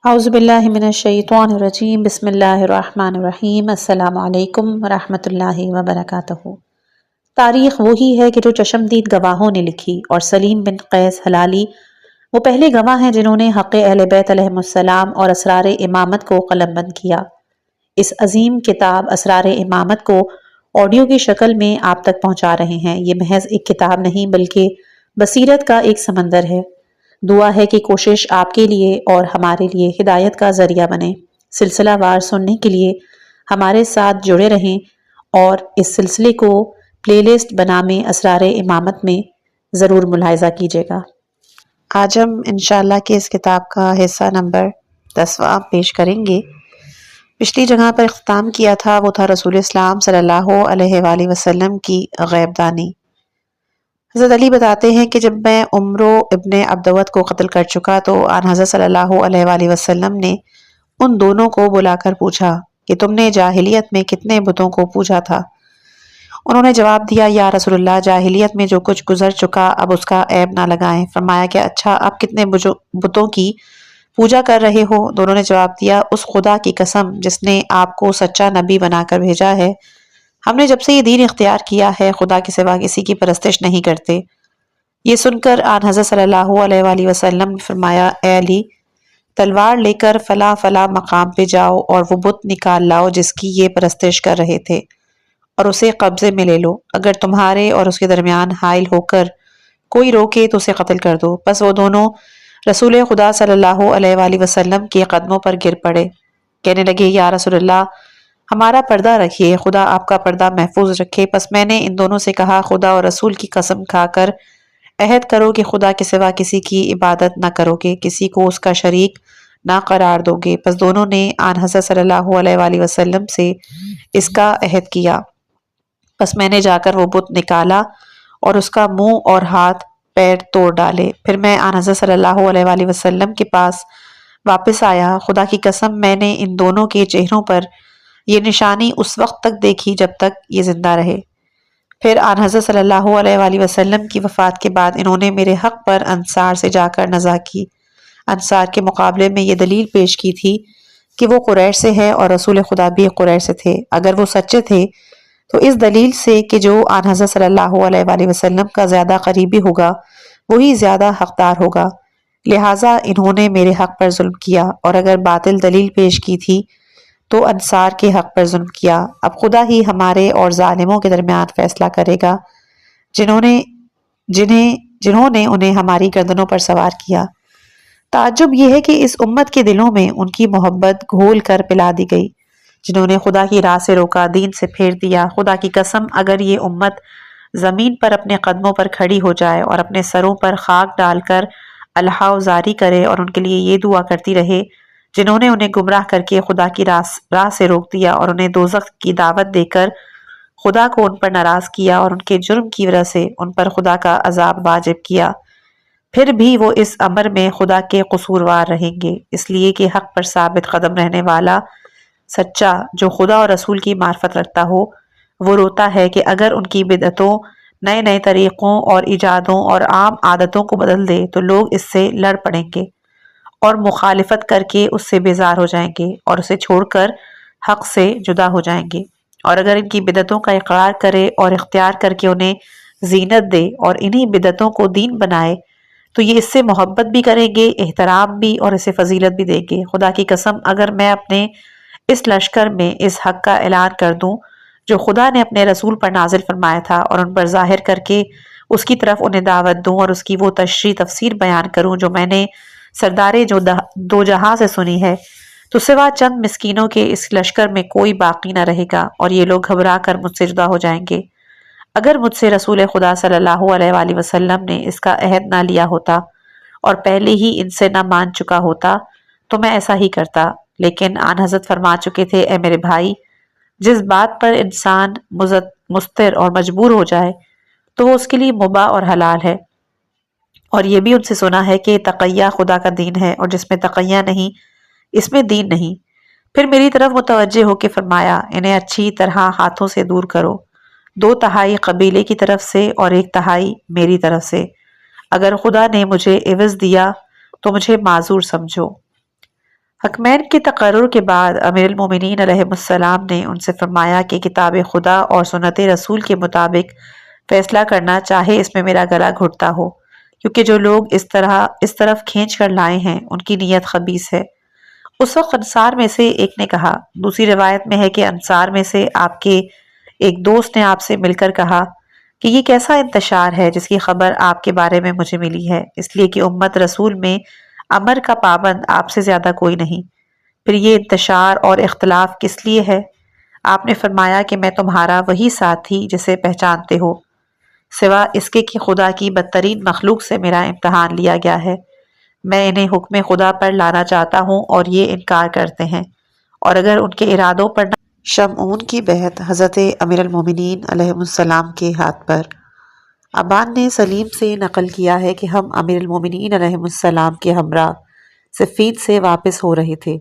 اعوذ باللہ من الشیطان الرجیم بسم اللہ الرحمن الرحیم السلام علیکم ورحمۃ اللہ وبرکاتہ۔ تاریخ وہی ہے کہ جو چشمدید گواہوں نے لکھی، اور سلیم بن قیس ہلالی وہ پہلے گواہ ہیں جنہوں نے حق اہل بیت علیہم السلام اور اسرار امامت کو قلم بند کیا۔ اس عظیم کتاب اسرار امامت کو آڈیو کی شکل میں آپ تک پہنچا رہے ہیں۔ یہ محض ایک کتاب نہیں بلکہ بصیرت کا ایک سمندر ہے۔ دعا ہے کہ کوشش آپ کے لیے اور ہمارے لیے ہدایت کا ذریعہ بنے۔ سلسلہ وار سننے کے لیے ہمارے ساتھ جڑے رہیں اور اس سلسلے کو پلے لسٹ بنامے اسرار امامت میں ضرور ملاحظہ کیجیے گا۔ آج ہم انشاءاللہ کہ اس کتاب کا حصہ نمبر 10واں پیش کریں گے۔ پچھلی جگہ پر اختتام کیا تھا وہ تھا رسول اسلام صلی اللہ علیہ وآلہ وسلم کی غیب دانی۔ حضرت علی بتاتے ہیں کہ جب میں عمرو ابن عبدود کو قتل کر چکا تو آن حضرت صلی اللہ علیہ وآلہ وسلم نے ان دونوں کو بلا کر پوچھا کہ تم نے جاہلیت میں کتنے بتوں کو پوجا تھا؟ انہوں نے جواب دیا، یا رسول اللہ، جاہلیت میں جو کچھ گزر چکا اب اس کا عیب نہ لگائیں۔ فرمایا کہ اچھا اب کتنے بتوں کی پوجا کر رہے ہو؟ دونوں نے جواب دیا، اس خدا کی قسم جس نے آپ کو سچا نبی بنا کر بھیجا ہے، ہم نے جب سے یہ دین اختیار کیا ہے خدا کے سوا کسی کی پرستش نہیں کرتے۔ یہ سن کر آن حضرت صلی اللہ علیہ وآلہ وسلم نے فرمایا، اے علی، تلوار لے کر فلاں فلاں مقام پہ جاؤ اور وہ بت نکال لاؤ جس کی یہ پرستش کر رہے تھے، اور اسے قبضے میں لے لو۔ اگر تمہارے اور اس کے درمیان حائل ہو کر کوئی روکے تو اسے قتل کر دو۔ پس وہ دونوں رسول خدا صلی اللہ علیہ وآلہ وسلم کے قدموں پر گر پڑے، کہنے لگے، یا رسول اللہ، ہمارا پردہ رکھیے، خدا آپ کا پردہ محفوظ رکھے۔ پس میں نے ان دونوں سے کہا، خدا اور رسول کی قسم کھا کر عہد کرو کہ خدا کے سوا کسی کی عبادت نہ کرو گے، کسی کو اس کا شریک نہ قرار دو گے۔ پس دونوں نے آن حضرت صلی اللہ علیہ وآلہ وسلم سے اس کا عہد کیا۔ پس میں نے جا کر وہ بت نکالا اور اس کا منہ اور ہاتھ پیر توڑ ڈالے۔ پھر میں آن حضرت صلی اللہ علیہ وآلہ وسلم کے پاس واپس آیا۔ خدا کی قسم میں نے ان دونوں کے چہروں پر یہ نشانی اس وقت تک دیکھی جب تک یہ زندہ رہے۔ پھر آن حضرت صلی اللہ علیہ وآلہ وسلم کی وفات کے بعد انہوں نے میرے حق پر انصار سے جا کر نزاع کی۔ انصار کے مقابلے میں یہ دلیل پیش کی تھی کہ وہ قریش سے ہے اور رسول خدا بھی قریش سے تھے۔ اگر وہ سچے تھے تو اس دلیل سے کہ جو آن حضرت صلی اللہ علیہ وآلہ وسلم کا زیادہ قریبی ہوگا وہی زیادہ حقدار ہوگا، لہٰذا انہوں نے میرے حق پر ظلم کیا، اور اگر باطل دلیل پیش کی تھی تو انصار کے حق پر ظلم کیا۔ اب خدا ہی ہمارے اور ظالموں کے درمیان فیصلہ کرے گا جنہوں نے انہیں ہماری گردنوں پر سوار کیا۔ تعجب یہ ہے کہ اس امت کے دلوں میں ان کی محبت گھول کر پلا دی گئی جنہوں نے خدا کی راہ سے روکا، دین سے پھیر دیا۔ خدا کی قسم اگر یہ امت زمین پر اپنے قدموں پر کھڑی ہو جائے اور اپنے سروں پر خاک ڈال کر الہا زاری کرے اور ان کے لیے یہ دعا کرتی رہے جنہوں نے انہیں گمراہ کر کے خدا کی راہ سے روک دیا اور انہیں دوزخ کی دعوت دے کر خدا کو ان پر ناراض کیا اور ان کے جرم کی وجہ سے ان پر خدا کا عذاب واجب کیا، پھر بھی وہ اس امر میں خدا کے قصوروار رہیں گے، اس لیے کہ حق پر ثابت قدم رہنے والا سچا جو خدا اور رسول کی معرفت رکھتا ہو وہ روتا ہے کہ اگر ان کی بدعتوں، نئے نئے طریقوں اور ایجادوں اور عام عادتوں کو بدل دے تو لوگ اس سے لڑ پڑیں گے اور مخالفت کر کے اس سے بیزار ہو جائیں گے اور اسے چھوڑ کر حق سے جدا ہو جائیں گے، اور اگر ان کی بدعتوں کا اقرار کرے اور اختیار کر کے انہیں زینت دے اور انہی بدعتوں کو دین بنائے تو یہ اس سے محبت بھی کریں گے، احترام بھی، اور اسے فضیلت بھی دیں گے۔ خدا کی قسم اگر میں اپنے اس لشکر میں اس حق کا اعلان کر دوں جو خدا نے اپنے رسول پر نازل فرمایا تھا اور ان پر ظاہر کر کے اس کی طرف انہیں دعوت دوں اور اس کی وہ تشریح تفسیر بیان کروں جو میں نے سردارے جو دو جہاں سے سنی ہے، تو سوا چند مسکینوں کے اس لشکر میں کوئی باقی نہ رہے گا اور یہ لوگ گھبرا کر مجھ سے جدا ہو جائیں گے۔ اگر مجھ سے رسول خدا صلی اللہ علیہ وآلہ وسلم نے اس کا عہد نہ لیا ہوتا اور پہلے ہی ان سے نہ مان چکا ہوتا تو میں ایسا ہی کرتا، لیکن آن حضرت فرما چکے تھے، اے میرے بھائی، جس بات پر انسان مضطر اور مجبور ہو جائے تو وہ اس کے لیے مباح اور حلال ہے، اور یہ بھی ان سے سنا ہے کہ تقیہ خدا کا دین ہے اور جس میں تقیہ نہیں اس میں دین نہیں۔ پھر میری طرف متوجہ ہو کے فرمایا، انہیں اچھی طرح ہاتھوں سے دور کرو، 2/3 قبیلے کی طرف سے اور 1/3 میری طرف سے، اگر خدا نے مجھے عوض دیا تو مجھے معذور سمجھو۔ حکمین کے تقرر کے بعد امیر المومنین علیہ السلام نے ان سے فرمایا کہ کتاب خدا اور سنت رسول کے مطابق فیصلہ کرنا، چاہے اس میں میرا گلا گھٹتا ہو، کیونکہ جو لوگ اس طرف کھینچ کر لائے ہیں ان کی نیت خبیث ہے۔ اس وقت انصار میں سے ایک نے کہا، دوسری روایت میں ہے کہ انصار میں سے آپ کے ایک دوست نے آپ سے مل کر کہا کہ یہ کیسا انتشار ہے جس کی خبر آپ کے بارے میں مجھے ملی ہے، اس لیے کہ امت رسول میں امر کا پابند آپ سے زیادہ کوئی نہیں، پھر یہ انتشار اور اختلاف کس لیے ہے؟ آپ نے فرمایا کہ میں تمہارا وہی ساتھی جسے پہچانتے ہو، سوا اس کے کہ خدا کی بدترین مخلوق سے میرا امتحان لیا گیا ہے۔ میں انہیں حکم خدا پر لانا چاہتا ہوں اور یہ انکار کرتے ہیں، اور اگر ان کے ارادوں پر نہ شمعون کی بیعت حضرت امیر المومنین علیہ السلام کے ہاتھ پر۔ ابان نے سلیم سے نقل کیا ہے کہ ہم امیر المومنین علیہ السلام کے ہمراہ صفین سے واپس ہو رہے تھے۔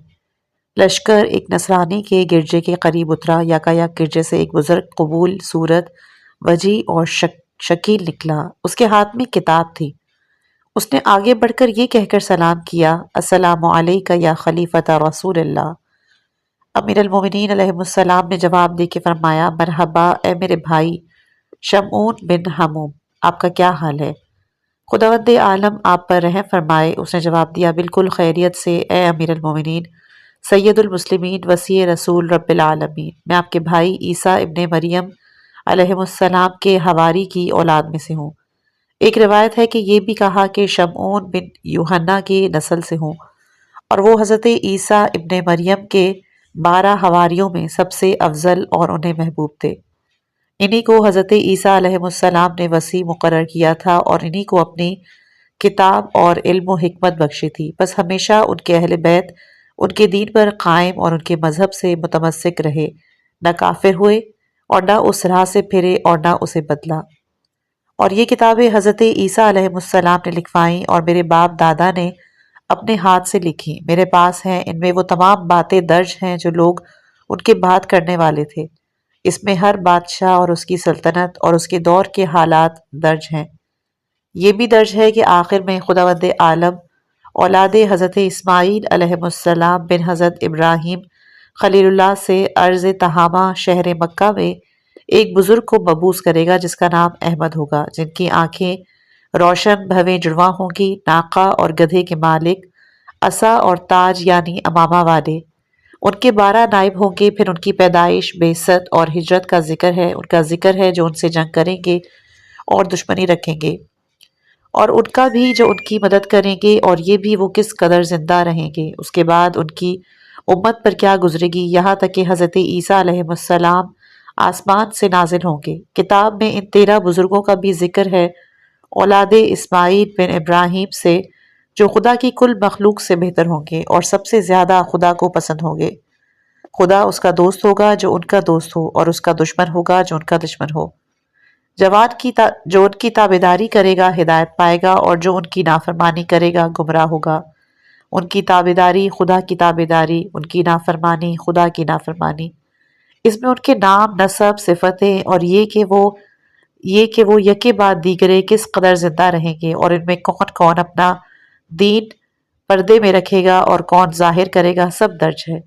لشکر ایک نصرانی کے گرجے کے قریب اترا، یکایک گرجے سے ایک بزرگ قبول صورت، وجی اور شکیل نکلا، اس کے ہاتھ میں کتاب تھی۔ اس نے آگے بڑھ کر یہ کہہ کر سلام کیا، السلام علیکہ یا خلیفۃ رسول اللہ۔ امیر المومنین علیہ السلام نے جواب دے کے فرمایا، مرحبا اے میرے بھائی شمعون بن حموم، آپ کا کیا حال ہے؟ خداوند عالم آپ پر رحم فرمائے۔ اس نے جواب دیا، بالکل خیریت سے اے امیر المومنین، سید المسلمین، وسیع رسول رب العالمین، میں آپ کے بھائی عیسیٰ ابن مریم علیہ السلام کے حواری کی اولاد میں سے ہوں۔ ایک روایت ہے کہ یہ بھی کہا کہ شمعون بن یوحنا کی نسل سے ہوں، اور وہ حضرت عیسیٰ ابن مریم کے 12 حواریوں میں سب سے افضل اور انہیں محبوب تھے۔ انہی کو حضرت عیسیٰ علیہ السلام نے وسیع مقرر کیا تھا اور انہی کو اپنی کتاب اور علم و حکمت بخشی تھی، بس ہمیشہ ان کے اہل بیت ان کے دین پر قائم اور ان کے مذہب سے متمسک رہے، نہ کافر ہوئے اور نہ اس راہ سے پھرے اور نہ اسے بدلا۔ اور یہ کتابیں حضرت عیسیٰ علیہ السلام نے لکھوائیں اور میرے باپ دادا نے اپنے ہاتھ سے لکھی، میرے پاس ہیں۔ ان میں وہ تمام باتیں درج ہیں جو لوگ ان کے بعد کرنے والے تھے۔ اس میں ہر بادشاہ اور اس کی سلطنت اور اس کے دور کے حالات درج ہیں۔ یہ بھی درج ہے کہ آخر میں خداوند عالم اولاد حضرت اسماعیل علیہ السلام بن حضرت ابراہیم خلیل اللہ سے ارض تہامہ شہر مکہ میں ایک بزرگ کو مبعوث کرے گا جس کا نام احمد ہوگا، جن کی آنکھیں روشن بھویں جڑواں ہوں گی، ناقہ اور گدھے کے مالک، عصا اور تاج یعنی امامہ والے۔ ان کے 12 نائب ہوں گے، پھر ان کی پیدائش، بعثت اور ہجرت کا ذکر ہے، ان کا ذکر ہے جو ان سے جنگ کریں گے اور دشمنی رکھیں گے، اور ان کا بھی جو ان کی مدد کریں گے، اور یہ بھی وہ کس قدر زندہ رہیں گے۔ اس کے بعد ان کی امت پر کیا گزرے گی، یہاں تک کہ حضرت عیسیٰ علیہ السلام آسمان سے نازل ہوں گے۔ کتاب میں ان 13 بزرگوں کا بھی ذکر ہے، اولاد اسماعیل بن ابراہیم سے، جو خدا کی کل مخلوق سے بہتر ہوں گے اور سب سے زیادہ خدا کو پسند ہوں گے۔ خدا اس کا دوست ہوگا جو ان کا دوست ہو، اور اس کا دشمن ہوگا جو ان کا دشمن ہو۔ جو ان کی تابعداری کرے گا ہدایت پائے گا، اور جو ان کی نافرمانی کرے گا گمراہ ہوگا۔ ان کی تابعداری خدا کی تابعداری، ان کی نافرمانی خدا کی نافرمانی۔ اس میں ان کے نام، نسب، صفتیں اور یہ کہ وہ یکے بعد دیگرے کس قدر زندہ رہیں گے، اور ان میں کون کون اپنا دین پردے میں رکھے گا اور کون ظاہر کرے گا، سب درج ہے۔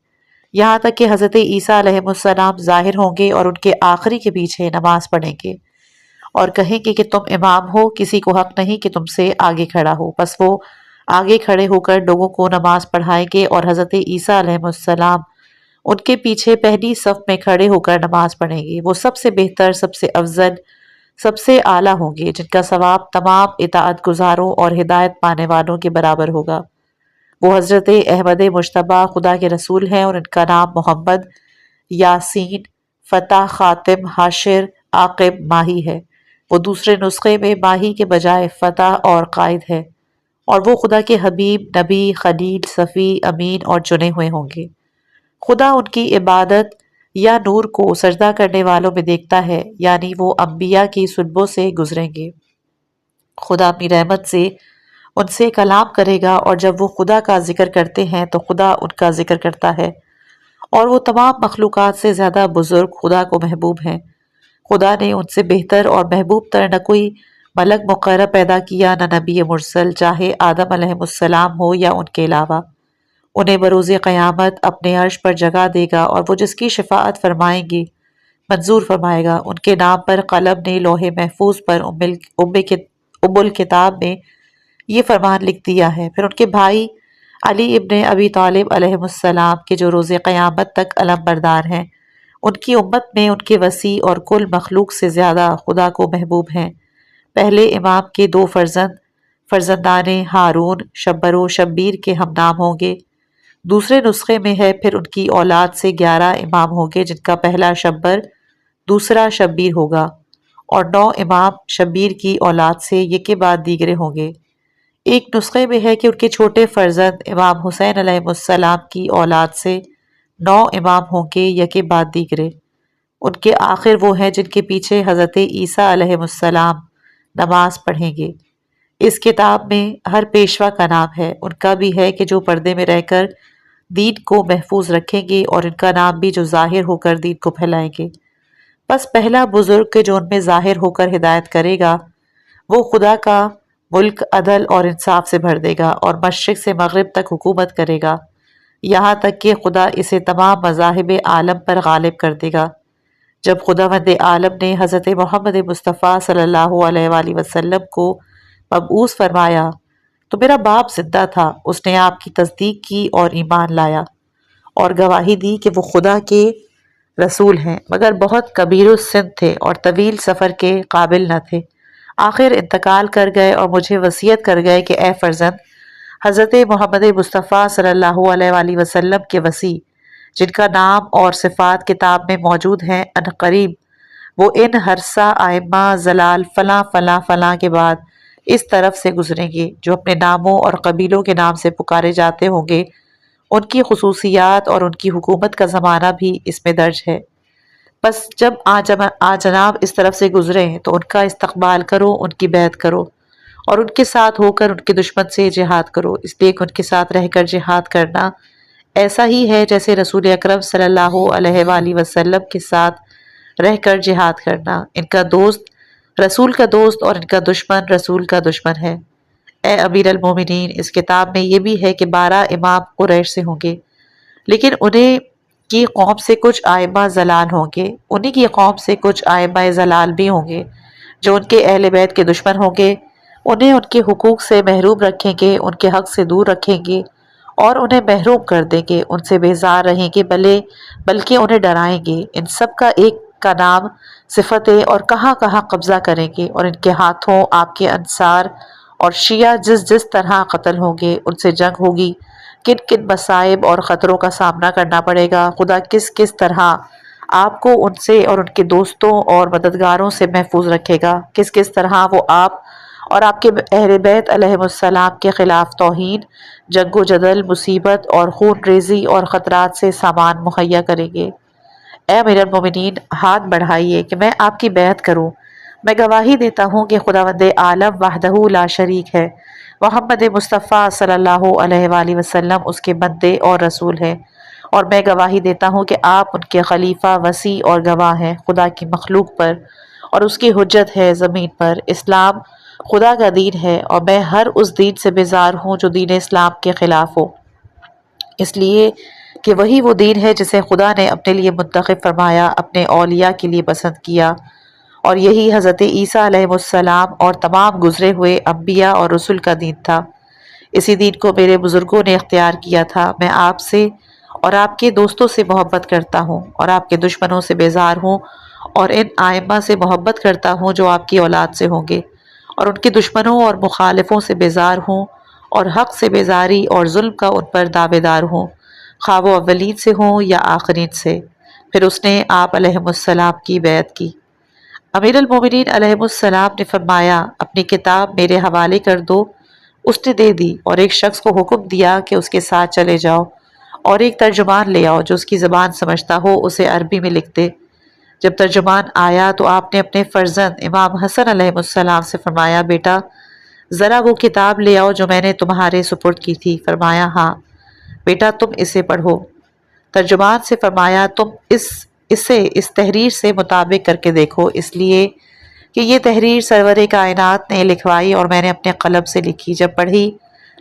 یہاں تک کہ حضرت عیسیٰ علیہ السلام ظاہر ہوں گے اور ان کے آخری کے پیچھے نماز پڑھیں گے اور کہیں گے کہ تم امام ہو، کسی کو حق نہیں کہ تم سے آگے کھڑا ہو، پس وہ آگے کھڑے ہو کر لوگوں کو نماز پڑھائیں گے، اور حضرت عیسیٰ علیہ السلام ان کے پیچھے پہلی صف میں کھڑے ہو کر نماز پڑھیں گے۔ وہ سب سے بہتر، سب سے افضل، سب سے اعلیٰ ہوں گے، جن کا ثواب تمام اطاعت گزاروں اور ہدایت پانے والوں کے برابر ہوگا۔ وہ حضرت احمد مجتبیٰ خدا کے رسول ہیں، اور ان کا نام محمد، یاسین، فتح، خاتم، حاشر، عاقب، ماہی ہے۔ وہ دوسرے نسخے میں ماہی کے بجائے فتح اور قائد ہے، اور وہ خدا کے حبیب، نبی، خلیل، صفی، امین اور چنے ہوئے ہوں گے۔ خدا ان کی عبادت یا نور کو سجدہ کرنے والوں میں دیکھتا ہے، یعنی وہ انبیاء کی صلبوں سے گزریں گے۔ خدا اپنی رحمت سے ان سے کلام کرے گا، اور جب وہ خدا کا ذکر کرتے ہیں تو خدا ان کا ذکر کرتا ہے، اور وہ تمام مخلوقات سے زیادہ بزرگ خدا کو محبوب ہیں۔ خدا نے ان سے بہتر اور محبوب تر نہ کوئی ملک مقرب پیدا کیا، نہ نبی مرسل، چاہے آدم علیہ السلام ہو یا ان کے علاوہ۔ انہیں بروز قیامت اپنے عرش پر جگہ دے گا، اور وہ جس کی شفاعت فرمائیں گے منظور فرمائے گا۔ ان کے نام پر قلم نے لوح محفوظ پر ام الکتاب میں یہ فرمان لکھ دیا ہے۔ پھر ان کے بھائی علی ابن ابی طالب علیہ السلام کے جو روز قیامت تک علم بردار ہیں، ان کی امت میں ان کے وسیع اور کل مخلوق سے زیادہ خدا کو محبوب ہیں۔ پہلے امام کے دو فرزندان ہارون شبر و شبیر کے ہم نام ہوں گے۔ دوسرے نسخے میں ہے پھر ان کی اولاد سے 11 امام ہوں گے، جن کا پہلا شبر دوسرا شبیر ہوگا، اور 9 امام شبیر کی اولاد سے یہ کے بعد دیگرے ہوں گے۔ ایک نسخے میں ہے کہ ان کے چھوٹے فرزند امام حسین علیہ السلام کی اولاد سے 9 امام ہوں گے یکے بعد دیگرے۔ ان کے آخر وہ ہیں جن کے پیچھے حضرت عیسیٰ علیہ السلام نماز پڑھیں گے۔ اس کتاب میں ہر پیشوا کا نام ہے، ان کا بھی ہے کہ جو پردے میں رہ کر دین کو محفوظ رکھیں گے، اور ان کا نام بھی جو ظاہر ہو کر دین کو پھیلائیں گے۔ بس پہلا بزرگ کہ جو ان میں ظاہر ہو کر ہدایت کرے گا، وہ خدا کا ملک عدل اور انصاف سے بھر دے گا، اور مشرق سے مغرب تک حکومت کرے گا، یہاں تک کہ خدا اسے تمام مذاہب عالم پر غالب کر دے گا۔ جب خداوند عالم نے حضرت محمد مصطفیٰ صلی اللہ علیہ وآلہ وسلم کو مبعوث فرمایا تو میرا باپ زندہ تھا، اس نے آپ کی تصدیق کی اور ایمان لایا اور گواہی دی کہ وہ خدا کے رسول ہیں، مگر بہت کبیر السن تھے اور طویل سفر کے قابل نہ تھے۔ آخر انتقال کر گئے اور مجھے وصیت کر گئے کہ اے فرزند، حضرت محمد مصطفیٰ صلی اللہ علیہ وآلہ وسلم کے وصی جن کا نام اور صفات کتاب میں موجود ہیں، ان قریب وہ ان ہرسا ائمہ زلال فلاں فلاں فلاں کے بعد اس طرف سے گزریں گے جو اپنے ناموں اور قبیلوں کے نام سے پکارے جاتے ہوں گے۔ ان کی خصوصیات اور ان کی حکومت کا زمانہ بھی اس میں درج ہے۔ بس جب آ جناب اس طرف سے گزریں تو ان کا استقبال کرو، ان کی بیعت کرو، اور ان کے ساتھ ہو کر ان کے دشمن سے جہاد کرو، اس لیے کہ ان کے ساتھ رہ کر جہاد کرنا ایسا ہی ہے جیسے رسول اکرم صلی اللہ علیہ وآلہ وسلم کے ساتھ رہ کر جہاد کرنا۔ ان کا دوست رسول کا دوست اور ان کا دشمن رسول کا دشمن ہے۔ اے امیر المومنین، اس کتاب میں یہ بھی ہے کہ 12 امام قریش سے ہوں گے، لیکن انہیں کی قوم سے کچھ ائمہ زلال ہوں گے، انہیں کی قوم سے کچھ ائمہ زلال بھی ہوں گے جو ان کے اہل بیت کے دشمن ہوں گے، انہیں ان کے حقوق سے محروم رکھیں گے، ان کے حق سے دور رکھیں گے اور انہیں محروم کر دیں گے، ان سے بیزار رہیں گے بلکہ انہیں ڈرائیں گے۔ ان سب کا ایک کا نام صفتیں اور کہاں کہاں قبضہ کریں گے، اور ان کے ہاتھوں آپ کے انصار اور شیعہ جس جس طرح قتل ہوں گے، ان سے جنگ ہوگی، کن کن مصائب اور خطروں کا سامنا کرنا پڑے گا، خدا کس کس طرح آپ کو ان سے اور ان کے دوستوں اور مددگاروں سے محفوظ رکھے گا، کس کس طرح وہ آپ اور آپ کے اہل بیت علیہ السلام کے خلاف توہین، جنگ و جدل، مصیبت اور خون ریزی اور خطرات سے سامان مہیا کریں گے۔ اے امیر المومنین، ہاتھ بڑھائیے کہ میں آپ کی بیعت کروں۔ میں گواہی دیتا ہوں کہ خداوند عالم وحدہ لا شریک ہے، محمد مصطفیٰ صلی اللہ علیہ وآلہ وسلم اس کے بندے اور رسول ہیں، اور میں گواہی دیتا ہوں کہ آپ ان کے خلیفہ وصی اور گواہ ہیں خدا کی مخلوق پر، اور اس کی حجت ہے زمین پر۔ اسلام خدا کا دین ہے، اور میں ہر اس دین سے بیزار ہوں جو دین اسلام کے خلاف ہو، اس لیے کہ وہی وہ دین ہے جسے خدا نے اپنے لیے منتخب فرمایا، اپنے اولیاء کے لیے پسند کیا، اور یہی حضرت عیسیٰ علیہ السلام اور تمام گزرے ہوئے انبیاء اور رسل کا دین تھا۔ اسی دین کو میرے بزرگوں نے اختیار کیا تھا۔ میں آپ سے اور آپ کے دوستوں سے محبت کرتا ہوں، اور آپ کے دشمنوں سے بیزار ہوں، اور ان ائمہ سے محبت کرتا ہوں جو آپ کی اولاد سے ہوں گے، اور ان کے دشمنوں اور مخالفوں سے بیزار ہوں، اور حق سے بیزاری اور ظلم کا ان پر دعوے دار ہوں، خواہ وہ اولین سے ہوں یا آخرین سے۔ پھر اس نے آپ علیہ السلام کی بیعت کی۔ امیر المومنین علیہ السلام نے فرمایا، اپنی کتاب میرے حوالے کر دو۔ اس نے دے دی، اور ایک شخص کو حکم دیا کہ اس کے ساتھ چلے جاؤ اور ایک ترجمان لے آؤ جو اس کی زبان سمجھتا ہو، اسے عربی میں لکھ دے۔ جب ترجمان آیا تو آپ نے اپنے فرزند امام حسن علیہ السلام سے فرمایا، بیٹا ذرا وہ کتاب لے آؤ جو میں نے تمہارے سپرد کی تھی۔ فرمایا، ہاں بیٹا تم اسے پڑھو۔ ترجمان سے فرمایا، تم اسے اس تحریر سے مطابق کر کے دیکھو، اس لیے کہ یہ تحریر سرور کائنات نے لکھوائی اور میں نے اپنے قلم سے لکھی۔ جب پڑھی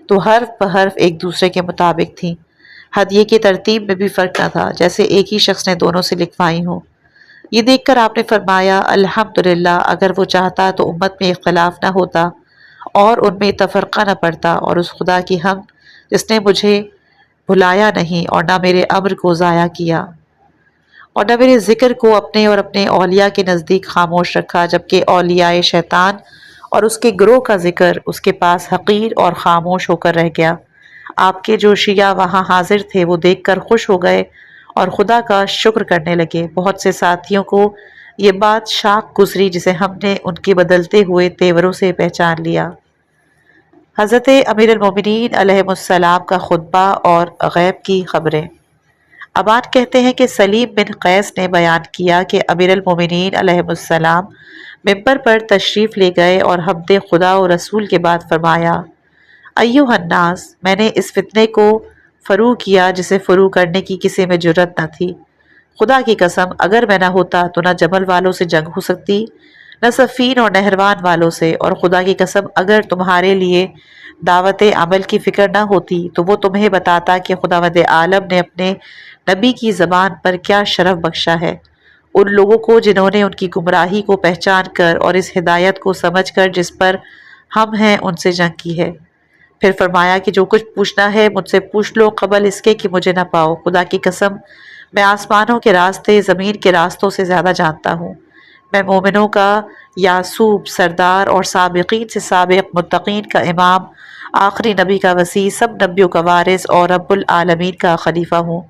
تو حرف بحرف ایک دوسرے کے مطابق تھی۔ ہدیے کی ترتیب میں بھی فرق نہ تھا، جیسے ایک ہی شخص نے دونوں سے لکھوائی ہوں۔ یہ دیکھ کر آپ نے فرمایا الحمدللہ، اگر وہ چاہتا تو امت میں اختلاف نہ ہوتا اور ان میں تفرقہ نہ پڑتا، اور اس خدا کی حمد جس نے مجھے بھلایا نہیں اور نہ میرے امر کو ضائع کیا اور نہ میرے ذکر کو اپنے اور اپنے اولیاء کے نزدیک خاموش رکھا، جبکہ اولیاء شیطان اور اس کے گروہ کا ذکر اس کے پاس حقیر اور خاموش ہو کر رہ گیا۔ آپ کے جو شیعہ وہاں حاضر تھے وہ دیکھ کر خوش ہو گئے اور خدا کا شکر کرنے لگے۔ بہت سے ساتھیوں کو یہ بات شاق گزری جسے ہم نے ان کے بدلتے ہوئے تیوروں سے پہچان لیا۔ حضرت امیر المومنین علیہ السلام کا خطبہ اور غیب کی خبریں۔ ابان کہتے ہیں کہ سلیم بن قیس نے بیان کیا کہ امیر المومنین علیہ السلام ممبر پر تشریف لے گئے اور حمد خدا و رسول کے بعد فرمایا ایھا الناس، میں نے اس فتنے کو فروغ کیا جسے فروغ کرنے کی کسی میں جرت نہ تھی۔ خدا کی قسم اگر میں نہ ہوتا تو نہ جمل والوں سے جنگ ہو سکتی نہ صفین اور نہروان والوں سے، اور خدا کی قسم اگر تمہارے لیے دعوت عمل کی فکر نہ ہوتی تو وہ تمہیں بتاتا کہ خداوند عالم نے اپنے نبی کی زبان پر کیا شرف بخشا ہے ان لوگوں کو جنہوں نے ان کی گمراہی کو پہچان کر اور اس ہدایت کو سمجھ کر جس پر ہم ہیں ان سے جنگ کی ہے۔ پھر فرمایا کہ جو کچھ پوچھنا ہے مجھ سے پوچھ لو قبل اس کے کہ مجھے نہ پاؤ۔ خدا کی قسم میں آسمانوں کے راستے زمین کے راستوں سے زیادہ جانتا ہوں۔ میں مومنوں کا یعصوب سردار اور سابقین سے سابق متقین کا امام، آخری نبی کا وصی، سب نبیوں کا وارث اور رب العالمین کا خلیفہ ہوں۔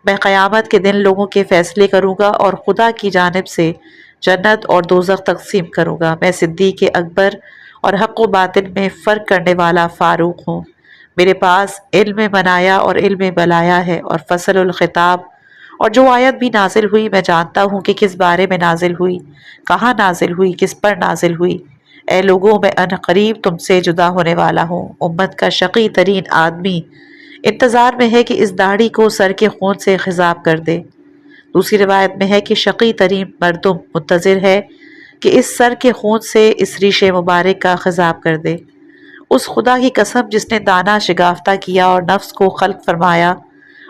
میں قیامت کے دن لوگوں کے فیصلے کروں گا اور خدا کی جانب سے جنت اور دوزخ تقسیم کروں گا۔ میں صدیق اکبر اور حق و باطل میں فرق کرنے والا فاروق ہوں۔ میرے پاس علم منایا اور علم بلایا ہے اور فصل الخطاب، اور جو آیت بھی نازل ہوئی میں جانتا ہوں کہ کس بارے میں نازل ہوئی، کہاں نازل ہوئی، کس پر نازل ہوئی۔ اے لوگوں، میں ان قریب تم سے جدا ہونے والا ہوں۔ امت کا شقی ترین آدمی انتظار میں ہے کہ اس داڑھی کو سر کے خون سے خضاب کر دے۔ دوسری روایت میں ہے کہ شقی ترین مردم منتظر ہے کہ اس سر کے خون سے اس ریش مبارک کا خضاب کر دے۔ اس خدا کی قسم جس نے دانہ شگافتہ کیا اور نفس کو خلق فرمایا،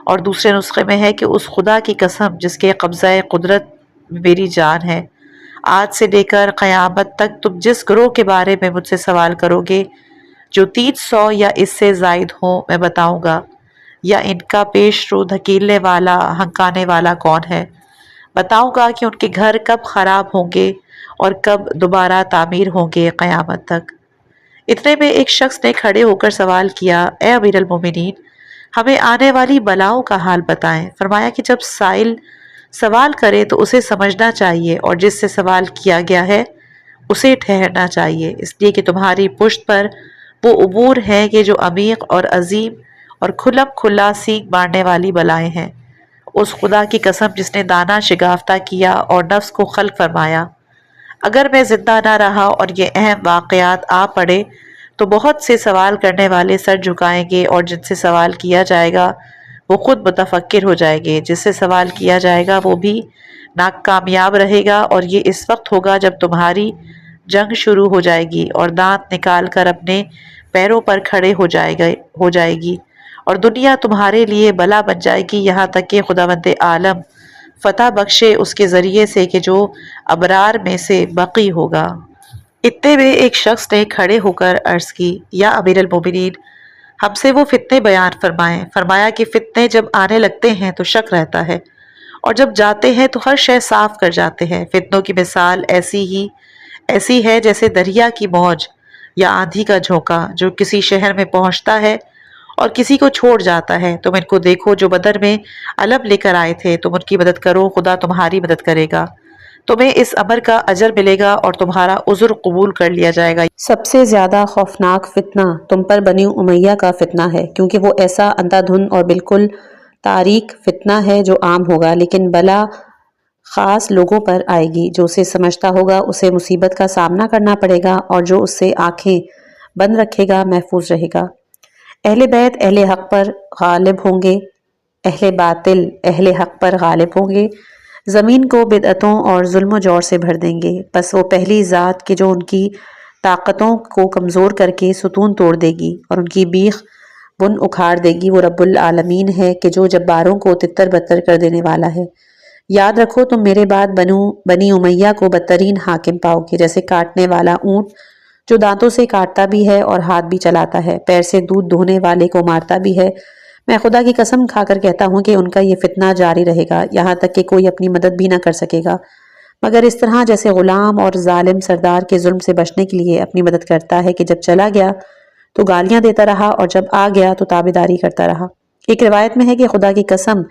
اور دوسرے نسخے میں ہے کہ اس خدا کی قسم جس کے قبضہ قدرت میں میری جان ہے، آج سے لے کر قیامت تک تم جس گروہ کے بارے میں مجھ سے سوال کرو گے جو 300 یا اس سے زائد ہوں میں بتاؤں گا، یا ان کا پیش رو دھکیلنے والا ہنکانے والا کون ہے، بتاؤں گا کہ ان کے گھر کب خراب ہوں گے اور کب دوبارہ تعمیر ہوں گے قیامت تک۔ اتنے میں ایک شخص نے کھڑے ہو کر سوال کیا اے امیر المومنین، ہمیں آنے والی بلاؤں کا حال بتائیں۔ فرمایا کہ جب سائل سوال کرے تو اسے سمجھنا چاہیے اور جس سے سوال کیا گیا ہے اسے ٹھہرنا چاہیے، اس لیے کہ تمہاری پشت پر وہ امور ہیں کہ جو عمیق اور عظیم اور کھلم کھلا سینگ مارنے والی بلائیں ہیں۔ اس خدا کی قسم جس نے دانہ شگافتہ کیا اور نفس کو خلق فرمایا، اگر میں زندہ نہ رہا اور یہ اہم واقعات آ پڑے تو بہت سے سوال کرنے والے سر جھکائیں گے اور جن سے سوال کیا جائے گا وہ خود متفکر ہو جائے گے، جس سے سوال کیا جائے گا وہ بھی ناکامیاب رہے گا، اور یہ اس وقت ہوگا جب تمہاری جنگ شروع ہو جائے گی اور دانت نکال کر اپنے پیروں پر کھڑے ہو جائے گی اور دنیا تمہارے لیے بلا بن جائے گی، یہاں تک کہ خداوند عالم فتح بخشے اس کے ذریعے سے کہ جو ابرار میں سے بقی ہوگا۔ اتنے میں ایک شخص نے کھڑے ہو کر عرض کی یا امیر المومنین، ہم سے وہ فتنے بیان فرمائیں۔ فرمایا کہ فتنے جب آنے لگتے ہیں تو شک رہتا ہے اور جب جاتے ہیں تو ہر شے صاف کر جاتے ہیں۔ فتنوں کی مثال ایسی ہے جیسے دریا کی موج یا آندھی کا جھونکا جو کسی شہر میں پہنچتا ہے اور کسی کو چھوڑ جاتا ہے۔ تم ان کو دیکھو جو بدر میں علم لے کر آئے تھے، تم ان کی مدد کرو، خدا تمہاری مدد کرے گا، تمہیں اس امر کا اجر ملے گا اور تمہارا عذر قبول کر لیا جائے گا۔ سب سے زیادہ خوفناک فتنہ تم پر بنی امیہ کا فتنہ ہے، کیونکہ وہ ایسا اندھا دھند اور بالکل تاریک فتنہ ہے جو عام ہوگا، لیکن بلا خاص لوگوں پر آئے گی۔ جو اسے سمجھتا ہوگا اسے مصیبت کا سامنا کرنا پڑے گا، اور جو اس سے آنکھیں بند رکھے گا محفوظ رہے گا۔ اہل بیت اہل حق پر غالب ہوں گے، اہل باطل اہل حق پر غالب ہوں گے، زمین کو بدعتوں اور ظلم و جور سے بھر دیں گے۔ بس وہ پہلی ذات کہ جو ان کی طاقتوں کو کمزور کر کے ستون توڑ دے گی اور ان کی بیخ بن اکھاڑ دے گی۔ وہ رب العالمین ہے کہ جو جباروں کو تتر بتر کر دینے والا ہے۔ یاد رکھو تم میرے بعد بنی امیہ کو بدترین حاکم پاؤ گے، جیسے کاٹنے والا اونٹ جو دانتوں سے کاٹتا بھی ہے اور ہاتھ بھی چلاتا ہے، پیر سے دودھ دہنے والے کو مارتا بھی ہے۔ میں خدا کی قسم کھا کر کہتا ہوں کہ ان کا یہ فتنہ جاری رہے گا، یہاں تک کہ کوئی اپنی مدد بھی نہ کر سکے گا مگر اس طرح جیسے غلام اور ظالم سردار کے ظلم سے بچنے کے لیے اپنی مدد کرتا ہے کہ جب چلا گیا تو گالیاں دیتا رہا اور جب آ گیا تو تابعداری کرتا رہا۔ ایک روایت میں ہے کہ خدا کی قسم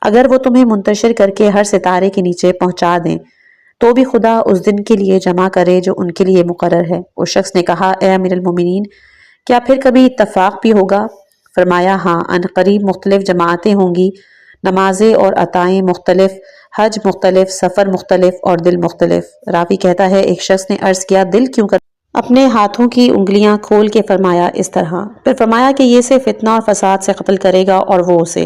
اگر وہ تمہیں منتشر کر کے ہر ستارے کے نیچے پہنچا دیں تو بھی خدا اس دن کے لیے جمع کرے جو ان کے لیے مقرر ہے۔ اس شخص نے کہا، اے امیر المومنین، کیا پھر کبھی اتفاق بھی ہوگا؟ فرمایا، ہاں، ان قریب مختلف جماعتیں ہوں گی، نمازیں اور عطائیں مختلف، حج مختلف، سفر مختلف اور دل مختلف۔ راوی کہتا ہے، ایک شخص نے عرض کیا، دل کیوں کر اپنے ہاتھوں کی انگلیاں کھول کے فرمایا، اس طرح۔ پھر فرمایا کہ یہ اسے فتنہ اور فساد سے قتل کرے گا اور وہ اسے،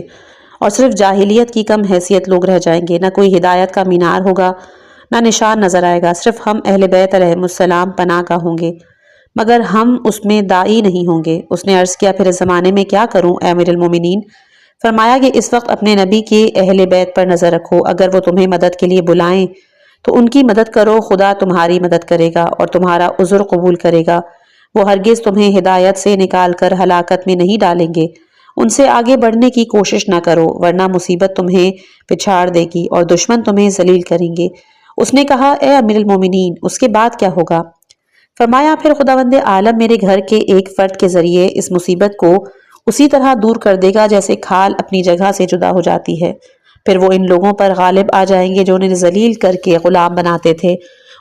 اور صرف جاہلیت کی کم حیثیت لوگ رہ جائیں گے، نہ کوئی ہدایت کا مینار ہوگا، نہ نشان نظر آئے گا، صرف ہم اہل بیت علیہم السلام پناہ کا ہوں گے مگر ہم اس میں داعی نہیں ہوں گے۔ اس نے عرض کیا، پھر اس زمانے میں کیا کروں اے امیر المومنین؟ فرمایا کہ اس وقت اپنے نبی کے اہل بیت پر نظر رکھو، اگر وہ تمہیں مدد کے لیے بلائیں تو ان کی مدد کرو، خدا تمہاری مدد کرے گا اور تمہارا عذر قبول کرے گا۔ وہ ہرگز تمہیں ہدایت سے نکال کر ہلاکت میں نہیں ڈالیں گے۔ ان سے آگے بڑھنے کی کوشش نہ کرو ورنہ مصیبت تمہیں پچھاڑ دے گی اور دشمن تمہیں ذلیل کریں گے۔ اس نے کہا، اے امیر المومنین، اس کے بعد کیا ہوگا؟ فرمایا، پھر خداوند عالم میرے گھر کے ایک فرد کے ذریعے اس مصیبت کو اسی طرح دور کر دے گا جیسے کھال اپنی جگہ سے جدا ہو جاتی ہے۔ پھر وہ ان لوگوں پر غالب آ جائیں گے جو انہیں ذلیل کر کے غلام بناتے تھے،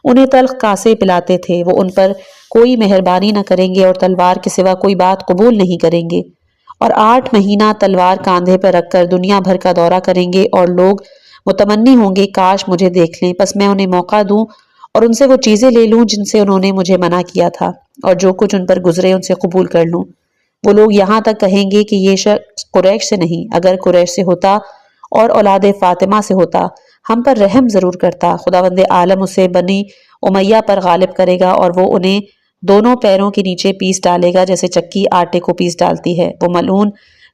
انہیں تلخ کاسے پلاتے تھے، وہ ان پر کوئی مہربانی نہ کریں گے اور تلوار کے سوا کوئی بات قبول نہیں کریں گے، اور 8 مہینہ تلوار کاندھے پر رکھ کر دنیا بھر کا دورہ کریں گے اور لوگ متمنی ہوں گے کاش مجھے دیکھ لیں، بس میں انہیں موقع دوں اور ان سے وہ چیزیں لے لوں جن سے انہوں نے مجھے منع کیا تھا، اور جو کچھ ان پر گزرے ان سے قبول کر لوں۔ وہ لوگ یہاں تک کہیں گے کہ یہ شخص قریش سے نہیں، اگر قریش سے ہوتا اور اولاد فاطمہ سے ہوتا ہم پر رحم ضرور کرتا۔ خداوند عالم اسے بنی امیہ پر غالب کرے گا اور وہ انہیں دونوں پیروں کے نیچے پیس ڈالے گا جیسے چکی آٹے کو پیس ڈالتی ہے۔ وہ ملعون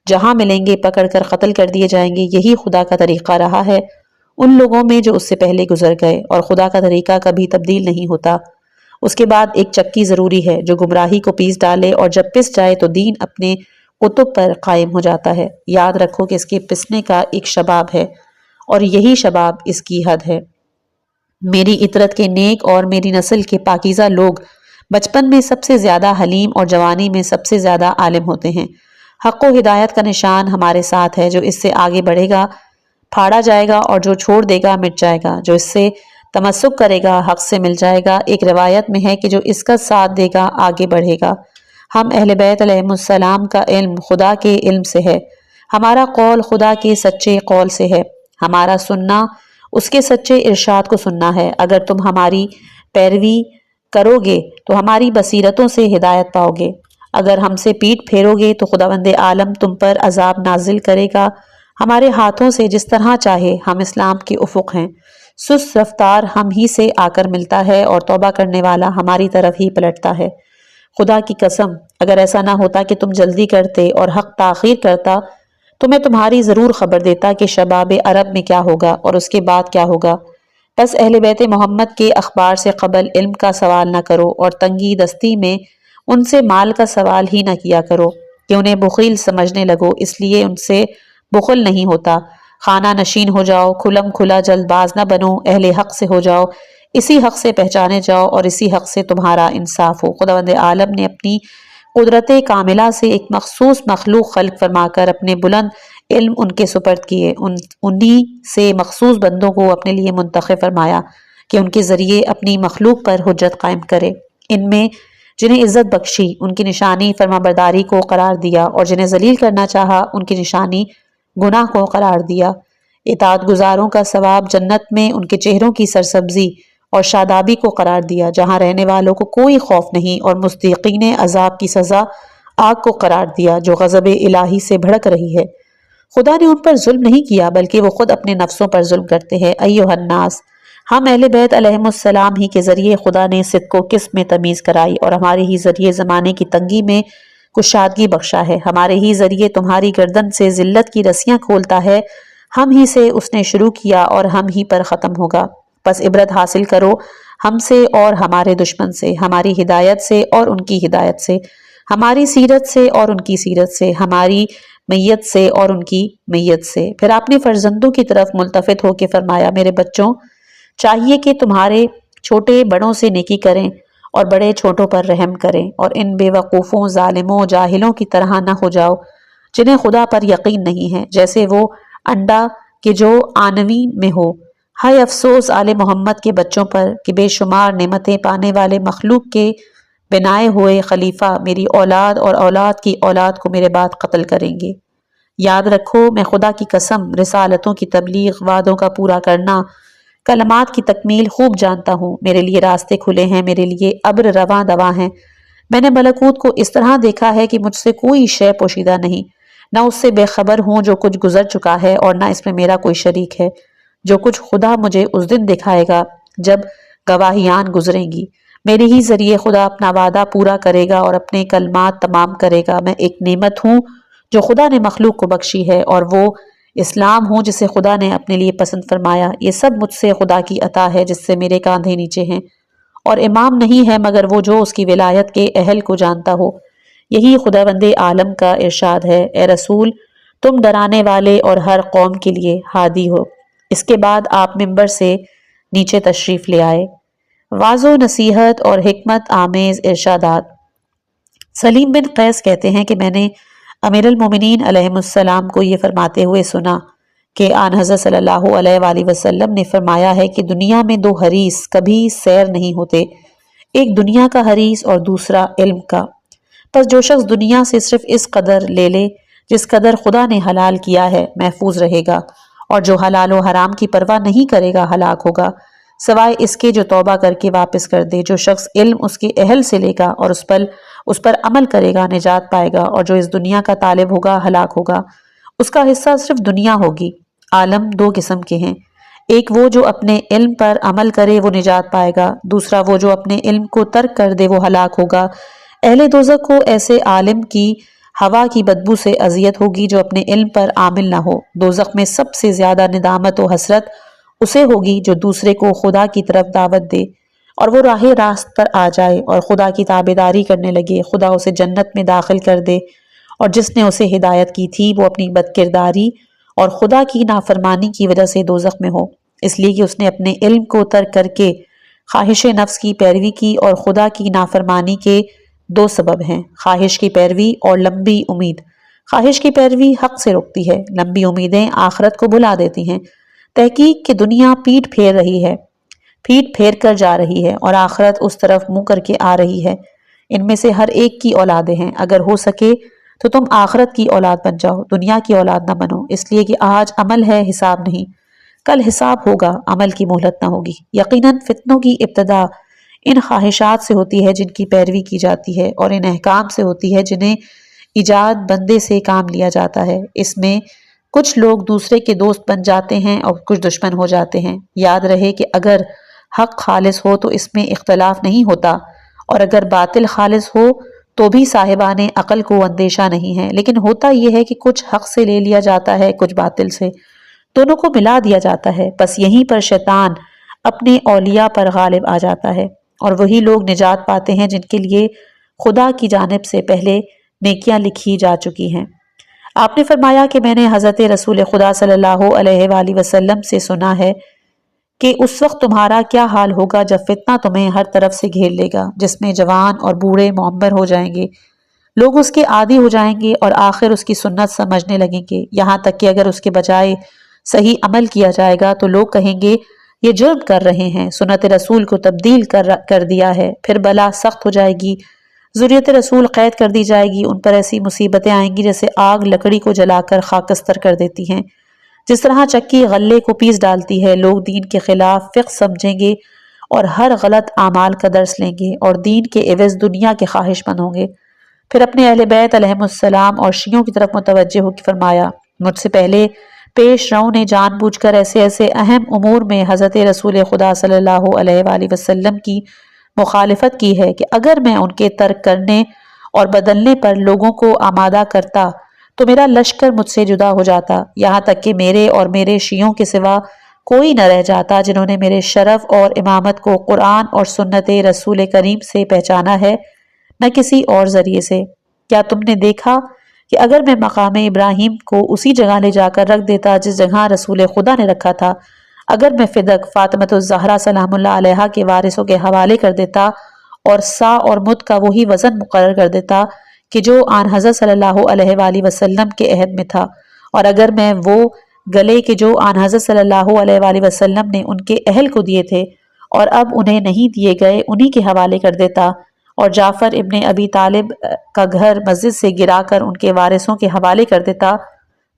جہاں ملیں گے پکڑ کر قتل کر دیے جائیں گے۔ یہی خدا کا طریقہ رہا ہے ان لوگوں میں جو اس سے پہلے گزر گئے، اور خدا کا طریقہ کبھی تبدیل نہیں ہوتا۔ اس کے بعد ایک چکی ضروری ہے جو گمراہی کو پیس ڈالے، اور جب پس جائے تو دین اپنے قطب پر قائم ہو جاتا ہے۔ یاد رکھو کہ اس کے پسنے کا ایک شباب ہے اور یہی شباب اس کی حد ہے۔ میری اطرت کے نیک اور میری نسل کے پاکیزہ لوگ بچپن میں سب سے زیادہ حلیم اور جوانی میں سب سے زیادہ عالم ہوتے ہیں۔ حق و ہدایت کا نشان ہمارے ساتھ ہے، جو اس سے آگے بڑھے گا پھاڑا جائے گا اور جو چھوڑ دے گا مٹ جائے گا، جو اس سے تمسک کرے گا حق سے مل جائے گا۔ ایک روایت میں ہے کہ جو اس کا ساتھ دے گا آگے بڑھے گا۔ ہم اہل بیت علیہم السلام کا علم خدا کے علم سے ہے، ہمارا قول خدا کے سچے قول سے ہے، ہمارا سننا اس کے سچے ارشاد کو سننا ہے۔ اگر تم ہماری پیروی کرو گے تو ہماری بصیرتوں سے ہدایت پاؤ گے، اگر ہم سے پیٹ پھیرو گے تو خداوند عالم تم پر عذاب نازل کرے گا ہمارے ہاتھوں سے جس طرح چاہے۔ ہم اسلام کے افق ہیں، سست رفتار ہم ہی سے آ کر ملتا ہے اور توبہ کرنے والا ہماری طرف ہی پلٹتا ہے۔ خدا کی قسم اگر ایسا نہ ہوتا کہ تم جلدی کرتے اور حق تاخیر کرتا تو میں تمہاری ضرور خبر دیتا کہ شباب عرب میں کیا ہوگا اور اس کے بعد کیا ہوگا۔ بس اہل بیت محمد کے اخبار سے قبل علم کا سوال نہ کرو اور تنگی دستی میں ان سے مال کا سوال ہی نہ کیا کرو کہ انہیں بخیل سمجھنے لگو، اس لیے ان سے بخل نہیں ہوتا۔ خانہ نشین ہو جاؤ، کھلم کھلا جلد باز نہ بنو، اہل حق سے ہو جاؤ، اسی حق سے پہچانے جاؤ اور اسی حق سے تمہارا انصاف ہو۔ خداوند عالم نے اپنی قدرت کاملہ سے ایک مخصوص مخلوق خلق فرما کر اپنے بلند علم ان کے سپرد کیے، انہی سے مخصوص بندوں کو اپنے لیے منتخب فرمایا کہ ان کے ذریعے اپنی مخلوق پر حجت قائم کرے۔ ان میں جنہیں عزت بخشی ان کی نشانی فرما برداری کو قرار دیا، اور جنہیں ذلیل کرنا چاہا ان کی نشانی گناہ کو قرار دیا۔ اطاعت گزاروں کا ثواب جنت میں ان کے چہروں کی سرسبزی اور شادابی کو قرار دیا، جہاں رہنے والوں کو کوئی خوف نہیں، اور مستحقین عذاب کی سزا آگ کو قرار دیا جو غضب الہی سے بھڑک رہی ہے۔ خدا نے ان پر ظلم نہیں کیا بلکہ وہ خود اپنے نفسوں پر ظلم کرتے ہیں۔ ایھا الناس، ہم اہل بیت علیہم السلام ہی کے ذریعے خدا نے صدق و قسط میں تمیز کرائی اور ہمارے ہی ذریعے زمانے کی تنگی میں کشادگی بخشا ہے، ہمارے ہی ذریعے تمہاری گردن سے ذلت کی رسیاں کھولتا ہے، ہم ہی سے اس نے شروع کیا اور ہم ہی پر ختم ہوگا۔ پس عبرت حاصل کرو ہم سے اور ہمارے دشمن سے، ہماری ہدایت سے اور ان کی ہدایت سے، ہماری سیرت سے اور ان کی سیرت سے، ہماری میت سے اور ان کی میت سے۔ پھر آپ نے فرزندوں کی طرف ملتفت ہو کے فرمایا، میرے بچوں، چاہیے کہ تمہارے چھوٹے بڑوں سے نیکی کریں اور بڑے چھوٹوں پر رحم کریں، اور ان بے وقوفوں، ظالموں، جاہلوں کی طرح نہ ہو جاؤ جنہیں خدا پر یقین نہیں ہے، جیسے وہ انڈا کہ جو آنوی میں ہو۔ ہائے افسوس آل محمد کے بچوں پر کہ بے شمار نعمتیں پانے والے مخلوق کے بنائے ہوئے خلیفہ میری اولاد اور اولاد کی اولاد کو میرے بعد قتل کریں گے۔ یاد رکھو، میں خدا کی قسم رسالتوں کی تبلیغ، وعدوں کا پورا کرنا، کلمات کی تکمیل خوب جانتا ہوں۔ میرے لیے راستے کھلے ہیں، میرے لیے ابر رواں دواں ہیں۔ میں نے ملکوت کو اس طرح دیکھا ہے کہ مجھ سے کوئی شے پوشیدہ نہیں، نہ اس سے بے خبر ہوں جو کچھ گزر چکا ہے، اور نہ اس میں میرا کوئی شریک ہے۔ جو کچھ خدا مجھے اس دن دکھائے گا جب گواہیان گزریں گی، میرے ہی ذریعے خدا اپنا وعدہ پورا کرے گا اور اپنے کلمات تمام کرے گا۔ میں ایک نعمت ہوں جو خدا نے مخلوق کو بخشی ہے، اور وہ اسلام ہوں جسے خدا نے اپنے لیے پسند فرمایا۔ یہ سب مجھ سے خدا کی عطا ہے جس سے میرے کاندھے نیچے ہیں، اور امام نہیں ہے مگر وہ جو اس کی ولایت کے اہل کو جانتا ہو۔ یہی خداوند عالم کا ارشاد ہے، اے رسول، تم ڈرانے والے اور ہر قوم کے لیے ہادی ہو۔ اس کے بعد آپ ممبر سے نیچے تشریف لے آئے۔ واعظ و نصیحت اور حکمت آمیز ارشادات۔ سلیم بن قیس کہتے ہیں کہ میں نے امیر المومنین علیہ السلام کو یہ فرماتے ہوئے سنا کہ آن حضرت صلی اللہ علیہ وآلہ وسلم نے فرمایا ہے کہ دنیا میں دو حریث کبھی سیر نہیں ہوتے، ایک دنیا کا حریث اور دوسرا علم کا۔ پس جو شخص دنیا سے صرف اس قدر لے لے جس قدر خدا نے حلال کیا ہے محفوظ رہے گا، اور جو حلال و حرام کی پرواہ نہیں کرے گا ہلاک ہوگا، سوائے اس کے جو توبہ کر کے واپس کر دے۔ جو شخص علم اس کے اہل سے لے گا اور اس پر عمل کرے گا نجات پائے گا، اور جو اس دنیا کا طالب ہوگا ہلاک ہوگا۔ اس کا حصہ صرف دنیا ہوگی۔ عالم دو قسم کے ہیں، ایک وہ جو اپنے علم پر عمل کرے وہ نجات پائے گا، دوسرا وہ جو اپنے علم کو ترک کر دے وہ ہلاک ہوگا۔ اہل دوزخ کو ایسے عالم کی ہوا کی بدبو سے اذیت ہوگی جو اپنے علم پر عامل نہ ہو۔ دوزخ میں سب سے زیادہ ندامت و حسرت اسے ہوگی جو دوسرے کو خدا کی طرف دعوت دے اور وہ راہ راست پر آ جائے اور خدا کی تابعداری کرنے لگے، خدا اسے جنت میں داخل کر دے، اور جس نے اسے ہدایت کی تھی وہ اپنی بدکرداری اور خدا کی نافرمانی کی وجہ سے دوزخ میں ہو، اس لیے کہ اس نے اپنے علم کو ترک کر کے خواہش نفس کی پیروی کی۔ اور خدا کی نافرمانی کے دو سبب ہیں، خواہش کی پیروی اور لمبی امید۔ خواہش کی پیروی حق سے روکتی ہے، لمبی امیدیں آخرت کو بھلا دیتی ہیں۔ تحقیق کہ دنیا پیٹ پھیر رہی ہے، پیٹ پھیر کر جا رہی ہے، اور آخرت اس طرف منہ کر کے آ رہی ہے۔ ان میں سے ہر ایک کی اولادیں ہیں، اگر ہو سکے تو تم آخرت کی اولاد بن جاؤ، دنیا کی اولاد نہ بنو، اس لیے کہ آج عمل ہے حساب نہیں، کل حساب ہوگا، عمل کی مہلت نہ ہوگی۔ یقیناً فتنوں کی ابتدا ان خواہشات سے ہوتی ہے جن کی پیروی کی جاتی ہے، اور ان احکام سے ہوتی ہے جنہیں ایجاد بندے سے کام لیا جاتا ہے۔ اس میں کچھ لوگ دوسرے کے دوست بن جاتے ہیں اور کچھ دشمن ہو جاتے ہیں۔ یاد رہے کہ اگر حق خالص ہو تو اس میں اختلاف نہیں ہوتا، اور اگر باطل خالص ہو تو بھی صاحبان عقل کو اندیشہ نہیں ہے، لیکن ہوتا یہ ہے کہ کچھ حق سے لے لیا جاتا ہے، کچھ باطل سے، دونوں کو ملا دیا جاتا ہے۔ بس یہیں پر شیطان اپنے اولیاء پر غالب آ جاتا ہے، اور وہی لوگ نجات پاتے ہیں جن کے لیے خدا کی جانب سے پہلے نیکیاں لکھی جا چکی ہیں۔ آپ نے فرمایا کہ میں نے حضرت رسول خدا صلی اللہ علیہ وآلہ وسلم سے سنا ہے کہ اس وقت تمہارا کیا حال ہوگا جب فتنہ تمہیں ہر طرف سے گھیر لے گا، جس میں جوان اور بوڑھے معمر ہو جائیں گے، لوگ اس کے عادی ہو جائیں گے اور آخر اس کی سنت سمجھنے لگیں گے، یہاں تک کہ اگر اس کے بجائے صحیح عمل کیا جائے گا تو لوگ کہیں گے یہ جرم کر رہے ہیں، سنت رسول کو تبدیل کر دیا ہے۔ پھر بلا سخت ہو جائے گی، ذریت رسول قید کر دی جائے گی، ان پر ایسی مصیبتیں آئیں گی جیسے آگ لکڑی کو جلا کر خاکستر کر دیتی ہیں، جس طرح چکی غلے کو پیس ڈالتی ہے۔ لوگ دین کے خلاف فقہ سمجھیں گے اور ہر غلط اعمال کا درس لیں گے، اور دین کے عوض دنیا کے خواہش مند ہوں گے۔ پھر اپنے اہل بیت علیہم السلام اور شیعوں کی طرف متوجہ ہو کے فرمایا، مجھ سے پہلے پیش رو نے جان بوجھ کر ایسے اہم امور میں حضرت رسول خدا صلی اللہ علیہ وآلہ وسلم کی مخالفت کی ہے کہ اگر میں ان کے ترک کرنے اور بدلنے پر لوگوں کو آمادہ کرتا تو میرا لشکر مجھ سے جدا ہو جاتا، یہاں تک کہ میرے اور میرے شیعوں کے سوا کوئی نہ رہ جاتا جنہوں نے میرے شرف اور امامت کو قرآن اور سنت رسول کریم سے پہچانا ہے، نہ کسی اور ذریعے سے۔ کیا تم نے دیکھا کہ اگر میں مقام ابراہیم کو اسی جگہ لے جا کر رکھ دیتا جس جگہ رسول خدا نے رکھا تھا، اگر میں فدق فاطمۃ الزہرا سلام اللہ علیہا کے وارثوں کے حوالے کر دیتا اور سا اور مد کا وہی وزن مقرر کر دیتا کہ جو آن حضرت صلی اللہ علیہ وآلہ وسلم کے عہد میں تھا، اور اگر میں وہ گلے کہ جو آن حضرت صلی اللہ علیہ وآلہ وسلم نے ان کے اہل کو دیے تھے اور اب انہیں نہیں دیے گئے انہی کے حوالے کر دیتا، اور جعفر ابن ابی طالب کا گھر مسجد سے گرا کر ان کے وارثوں کے حوالے کر دیتا،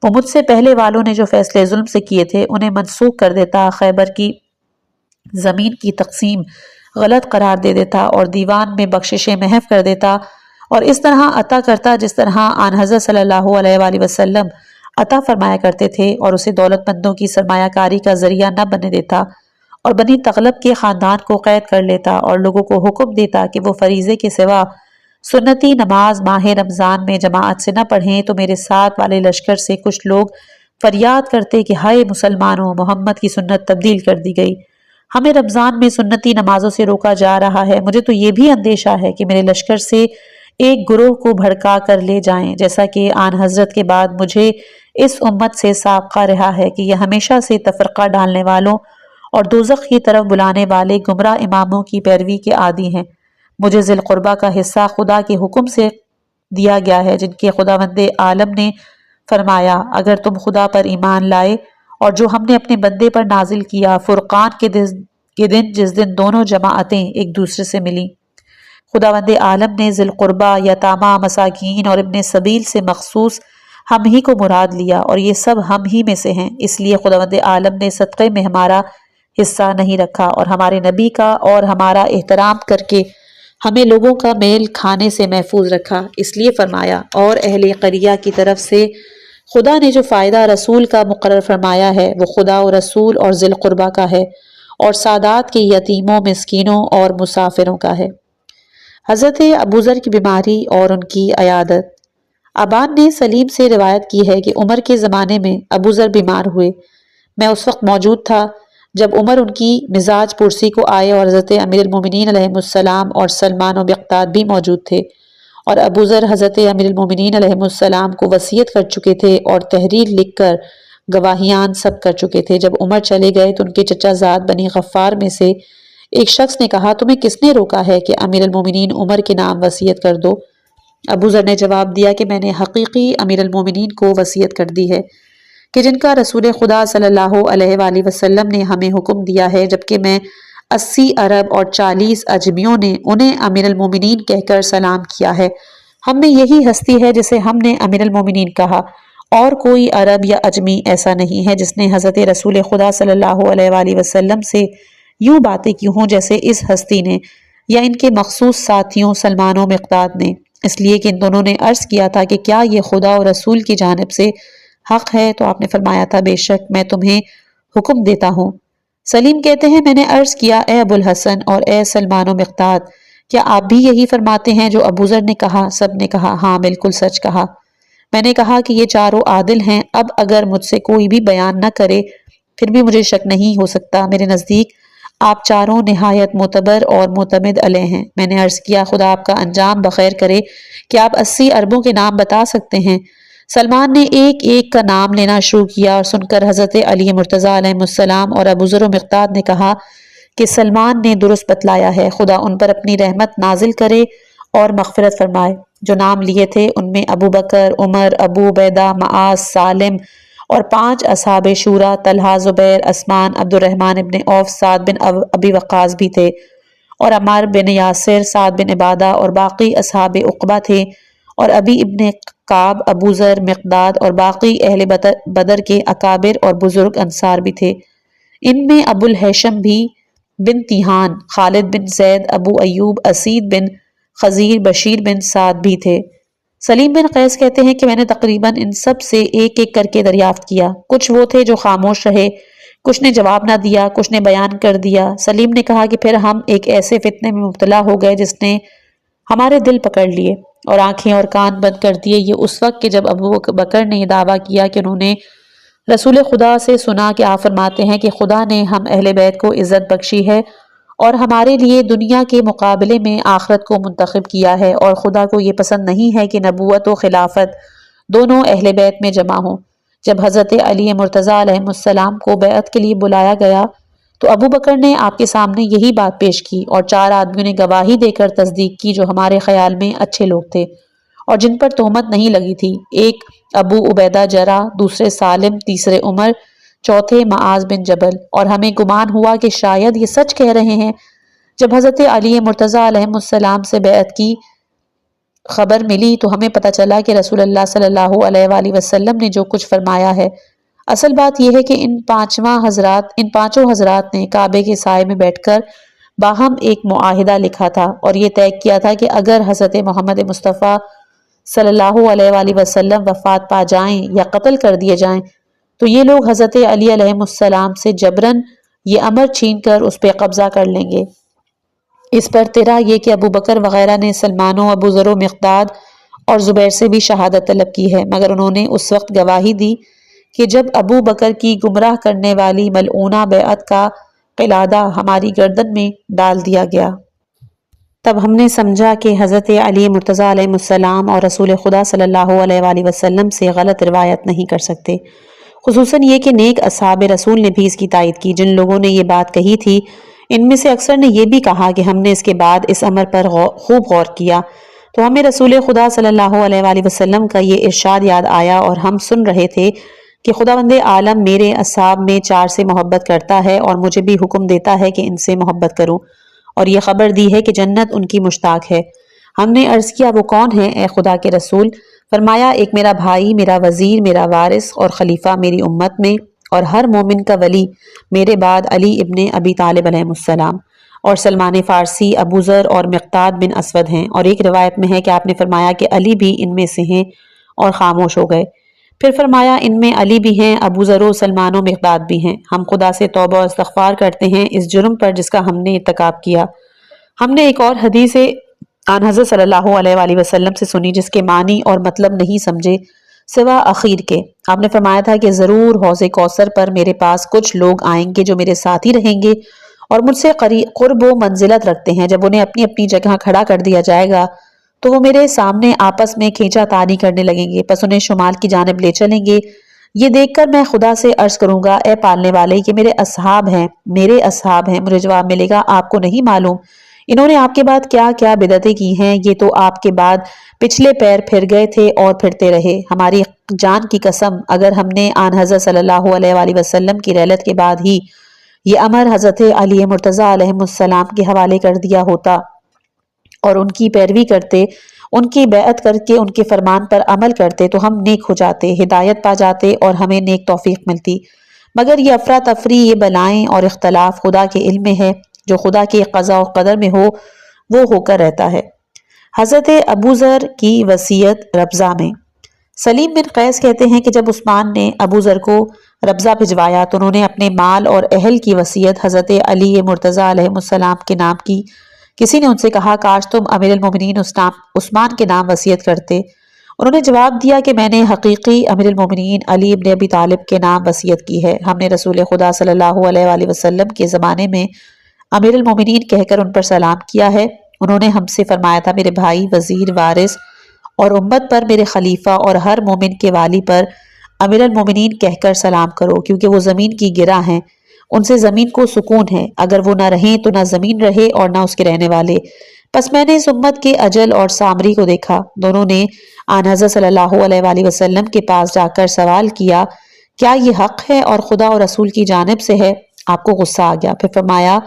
وہ مجھ سے پہلے والوں نے جو فیصلے ظلم سے کیے تھے انہیں منسوخ کر دیتا، خیبر کی زمین کی تقسیم غلط قرار دے دیتا اور دیوان میں بخششیں محو کر دیتا، اور اس طرح عطا کرتا جس طرح آن حضرت صلی اللہ علیہ وآلہ وسلم عطا فرمایا کرتے تھے، اور اسے دولت مندوں کی سرمایہ کاری کا ذریعہ نہ بننے دیتا، اور بنی تغلب کے خاندان کو قید کر لیتا اور لوگوں کو حکم دیتا کہ وہ فریضے کے سوا سنتی نماز ماہ رمضان میں جماعت سے نہ پڑھیں، تو میرے ساتھ والے لشکر سے کچھ لوگ فریاد کرتے کہ ہائے مسلمانوں، محمد کی سنت تبدیل کر دی گئی، ہمیں رمضان میں سنتی نمازوں سے روکا جا رہا ہے، مجھے تو یہ بھی اندیشہ ہے کہ میرے لشکر سے ایک گروہ کو بھڑکا کر لے جائیں، جیسا کہ آن حضرت کے بعد مجھے اس امت سے سابقہ رہا ہے کہ یہ ہمیشہ سے تفرقہ ڈالنے والوں اور دوزخ کی طرف بلانے والے گمراہ اماموں کی پیروی کے عادی ہیں۔ مجھے ذی القربہ کا حصہ خدا کے حکم سے دیا گیا ہے، جن کے خداوند عالم نے فرمایا اگر تم خدا پر ایمان لائے اور جو ہم نے اپنے بندے پر نازل کیا فرقان کے دن جس دن دونوں جماعتیں ایک دوسرے سے ملیں، خداوند عالم نے ذی القربہ، یتامہ، مساکین اور ابن سبیل سے مخصوص ہم ہی کو مراد لیا، اور یہ سب ہم ہی میں سے ہیں، اس لیے خداوند عالم نے صدقے میں ہمارا حصہ نہیں رکھا اور ہمارے نبی کا اور ہمارا احترام کر کے ہمیں لوگوں کا میل کھانے سے محفوظ رکھا، اس لیے فرمایا اور اہل قریہ کی طرف سے خدا نے جو فائدہ رسول کا مقرر فرمایا ہے وہ خدا و رسول اور ذی القربہ کا ہے، اور سادات کے یتیموں، مسکینوں اور مسافروں کا ہے۔ حضرت ابوذر کی بیماری اور ان کی عیادت۔ ابان نے سلیم سے روایت کی ہے کہ عمر کے زمانے میں ابوذر بیمار ہوئے، میں اس وقت موجود تھا جب عمر ان کی مزاج پرسی کو آئے، اور حضرت امیر المومنین علیہ السلام اور سلمان و مقداد بھی موجود تھے، اور ابوذر حضرت امیر المومنین علیہ السلام کو وصیت کر چکے تھے اور تحریر لکھ کر گواہیان سب کر چکے تھے۔ جب عمر چلے گئے تو ان کے چچا زاد بنی غفار میں سے ایک شخص نے کہا تمہیں کس نے روکا ہے کہ امیر المومنین عمر کے نام وصیت کر دو؟ ابوذر نے جواب دیا کہ میں نے حقیقی امیر المومنین کو وصیت کر دی ہے کہ جن کا رسول خدا صلی اللہ علیہ وآلہ وسلم نے ہمیں حکم دیا ہے، جبکہ میں 80 عرب اور 40 اجمیوں نے انہیں امیر المومنین کہہ کر سلام کیا ہے، ہم میں یہی ہستی ہے جسے ہم نے امیر المومنین کہا، اور کوئی عرب یا اجمی ایسا نہیں ہے جس نے حضرت رسول خدا صلی اللہ علیہ وآلہ وسلم سے یوں باتیں کی ہوں جیسے اس ہستی نے یا ان کے مخصوص ساتھیوں سلمان و مقداد نے، اس لیے کہ ان دونوں نے عرض کیا تھا کہ کیا یہ خدا و رسول کی جانب سے حق ہے، تو آپ نے فرمایا تھا بے شک میں تمہیں حکم دیتا ہوں۔ سلیم کہتے ہیں میں نے عرض کیا اے ابو الحسن اور اے سلمان و مقداد، کیا آپ بھی یہی فرماتے ہیں جو ابوذر نے کہا؟ سب نے کہا ہاں بالکل سچ کہا۔ میں نے کہا کہ یہ چاروں عادل ہیں، اب اگر مجھ سے کوئی بھی بیان نہ کرے پھر بھی مجھے شک نہیں ہو سکتا، میرے نزدیک آپ چاروں نہایت معتبر اور معتمد علیہ ہیں۔ میں نے عرض کیا خدا آپ کا انجام بخیر کرے، کہ آپ 80 عربوں کے نام بتا سکتے ہیں؟ سلمان نے ایک ایک کا نام لینا شروع کیا، اور سن کر حضرت علی مرتضیٰ علیہ السلام اور ابوذر و مقداد نے کہا کہ سلمان نے درست بتلایا ہے، خدا ان پر اپنی رحمت نازل کرے اور مغفرت فرمائے۔ جو نام لیے تھے ان میں ابو بکر، عمر، ابو عبیدہ، معاذ، سالم اور 5 اصحاب شورا طلحہ، زبیر، عثمان، عبد الرحمن ابن عوف، سعد بن ابی وقاص بھی تھے، اور عمار بن یاسر، سعد بن عبادہ اور باقی اصحاب عقبہ تھے، اور ابی ابن کعب، ابوذر، مقداد اور باقی اہل بدر کے اکابر اور بزرگ انصار بھی تھے۔ ان میں ابو الہیشم بھی بن تیہان، خالد بن زید، ابو ایوب، اسید بن خزیر، بشیر بن سعد بھی تھے۔ سلیم بن قیس کہتے ہیں کہ میں نے تقریباً ان سب سے ایک ایک کر کے دریافت کیا، کچھ وہ تھے جو خاموش رہے، کچھ نے جواب نہ دیا، کچھ نے بیان کر دیا۔ سلیم نے کہا کہ پھر ہم ایک ایسے فتنے میں مبتلا ہو گئے جس نے ہمارے دل پکڑ لیے، اور آنکھیں اور کان بند کر دیے۔ یہ اس وقت کہ جب ابو بکر نے یہ دعویٰ کیا کہ انہوں نے رسول خدا سے سنا کہ آپ فرماتے ہیں کہ خدا نے ہم اہل بیت کو عزت بخشی ہے اور ہمارے لیے دنیا کے مقابلے میں آخرت کو منتخب کیا ہے، اور خدا کو یہ پسند نہیں ہے کہ نبوت و خلافت دونوں اہل بیت میں جمع ہوں۔ جب حضرت علی مرتضیٰ علیہ السلام کو بیعت کے لیے بلایا گیا تو ابو بکر نے آپ کے سامنے یہی بات پیش کی، اور 4 آدمیوں نے گواہی دے کر تصدیق کی جو ہمارے خیال میں اچھے لوگ تھے اور جن پر تہمت نہیں لگی تھی۔ ایک ابو عبیدہ جرح، دوسرے سالم، تیسرے عمر، چوتھے معاذ بن جبل، اور ہمیں گمان ہوا کہ شاید یہ سچ کہہ رہے ہیں۔ جب حضرت علی مرتضیٰ علیہ السلام سے بیعت کی خبر ملی تو ہمیں پتہ چلا کہ رسول اللہ صلی اللہ علیہ وآلہ وسلم نے جو کچھ فرمایا ہے، اصل بات یہ ہے کہ ان پانچوں حضرات نے کعبے کے سائے میں بیٹھ کر باہم ایک معاہدہ لکھا تھا اور یہ طے کیا تھا کہ اگر حضرت محمد مصطفیٰ صلی اللہ علیہ وآلہ وسلم وفات پا جائیں یا قتل کر دیے جائیں تو یہ لوگ حضرت علی علیہ السلام سے جبراً یہ امر چھین کر اس پہ قبضہ کر لیں گے۔ اس پر تیرا یہ کہ ابو بکر وغیرہ نے سلمان و ابو ذر و مقداد اور زبیر سے بھی شہادت طلب کی ہے، مگر انہوں نے اس وقت گواہی دی کہ جب ابو بکر کی گمراہ کرنے والی ملعونہ بیعت کا قلادہ ہماری گردن میں ڈال دیا گیا۔ تب ہم نے سمجھا کہ حضرت علی مرتضیٰ علیہ السلام اور رسول خدا صلی اللہ علیہ وآلہ وسلم سے غلط روایت نہیں کر سکتے، خصوصاً یہ کہ نیک اصحاب رسول نے بھی اس کی تائید کی۔ جن لوگوں نے یہ بات کہی تھی ان میں سے اکثر نے یہ بھی کہا کہ ہم نے اس کے بعد اس امر پر خوب غور کیا تو ہمیں رسول خدا صلی اللہ علیہ وآلہ وسلم کا یہ ارشاد یاد آیا، اور ہم سن رہے تھے کہ خداوند عالم میرے اصحاب میں 4 سے محبت کرتا ہے اور مجھے بھی حکم دیتا ہے کہ ان سے محبت کروں، اور یہ خبر دی ہے کہ جنت ان کی مشتاق ہے۔ ہم نے عرض کیا وہ کون ہیں اے خدا کے رسول؟ فرمایا ایک میرا بھائی، میرا وزیر، میرا وارث اور خلیفہ میری امت میں، اور ہر مومن کا ولی میرے بعد علی ابن ابی طالب علیہ السلام، اور سلمان فارسی، ابو ذر اور مقداد بن اسود ہیں۔ اور ایک روایت میں ہے کہ آپ نے فرمایا کہ علی بھی ان میں سے ہیں، اور خاموش ہو گئے۔ پھر فرمایا ان میں علی بھی ہیں، ابو ذر و سلمان و مقداد بھی ہیں۔ ہم خدا سے توبہ و استغفار کرتے ہیں اس جرم پر جس کا ہم نے ارتکاب کیا۔ ہم نے ایک اور حدیث آن حضرت صلی اللہ علیہ وآلہ وسلم سے سنی جس کے معنی اور مطلب نہیں سمجھے سوا اخیر کے۔ آپ نے فرمایا تھا کہ ضرور حوض کوثر پر میرے پاس کچھ لوگ آئیں گے جو میرے ساتھ ہی رہیں گے اور مجھ سے قرب و منزلت رکھتے ہیں۔ جب انہیں اپنی اپنی جگہ کھڑا کر دیا جائے گا تو وہ میرے سامنے آپس میں کھینچا تانی کرنے لگیں گے، پس انہیں شمال کی جانب لے چلیں گے۔ یہ دیکھ کر میں خدا سے عرض کروں گا اے پالنے والے کہ میرے اصحاب ہیں، میرے اصحاب ہیں۔ مجھے جواب ملے گا آپ کو نہیں معلوم انہوں نے آپ کے بعد کیا کیا بدعتیں کی ہیں، یہ تو آپ کے بعد پچھلے پیر پھر گئے تھے اور پھرتے رہے۔ ہماری جان کی قسم اگر ہم نے آن حضرت صلی اللہ علیہ وآلہ وسلم کی رحلت کے بعد ہی یہ امر حضرت علی مرتضیٰ علیہ السلام کے حوالے کر دیا ہوتا اور ان کی پیروی کرتے، ان کی بیعت کر کے ان کے فرمان پر عمل کرتے تو ہم نیک ہو جاتے، ہدایت پا جاتے اور ہمیں نیک توفیق ملتی۔ مگر یہ افراتفری، یہ بلائیں اور اختلاف خدا کے علم میں ہے، جو خدا کے قضاء و قدر میں ہو وہ ہو کر رہتا ہے۔ حضرت ابو ذر کی وصیت ربضہ میں۔ سلیم بن قیس کہتے ہیں کہ جب عثمان نے ابو ذر کو ربضہ بھجوایا تو انہوں نے اپنے مال اور اہل کی وصیت حضرت علی مرتضیٰ علیہ السلام کے نام کی۔ کسی نے ان سے کہا کاش تم امیر المومنین عثمان کے نام وصیت کرتے۔ انہوں نے جواب دیا کہ میں نے حقیقی امیر المومنین علی ابن ابی طالب کے نام وصیت کی ہے۔ ہم نے رسول خدا صلی اللہ علیہ وآلہ وسلم کے زمانے میں امیر المومنین کہہ کر ان پر سلام کیا ہے۔ انہوں نے ہم سے فرمایا تھا میرے بھائی، وزیر، وارث اور امت پر، میرے خلیفہ اور ہر مومن کے والی پر امیر المومنین کہہ کر سلام کرو، کیونکہ وہ زمین کی گرہ ہیں، ان سے زمین کو سکون ہے، اگر وہ نہ رہیں تو نہ زمین رہے اور نہ اس کے رہنے والے۔ پس میں نے اس امت کے اجل اور سامری کو دیکھا، دونوں نے آن حضرت صلی اللہ علیہ وآلہ وسلم کے پاس جا کر سوال کیا کیا یہ حق ہے اور خدا اور رسول کی جانب سے ہے؟ آپ کو غصہ آ گیا، پھر فرمایا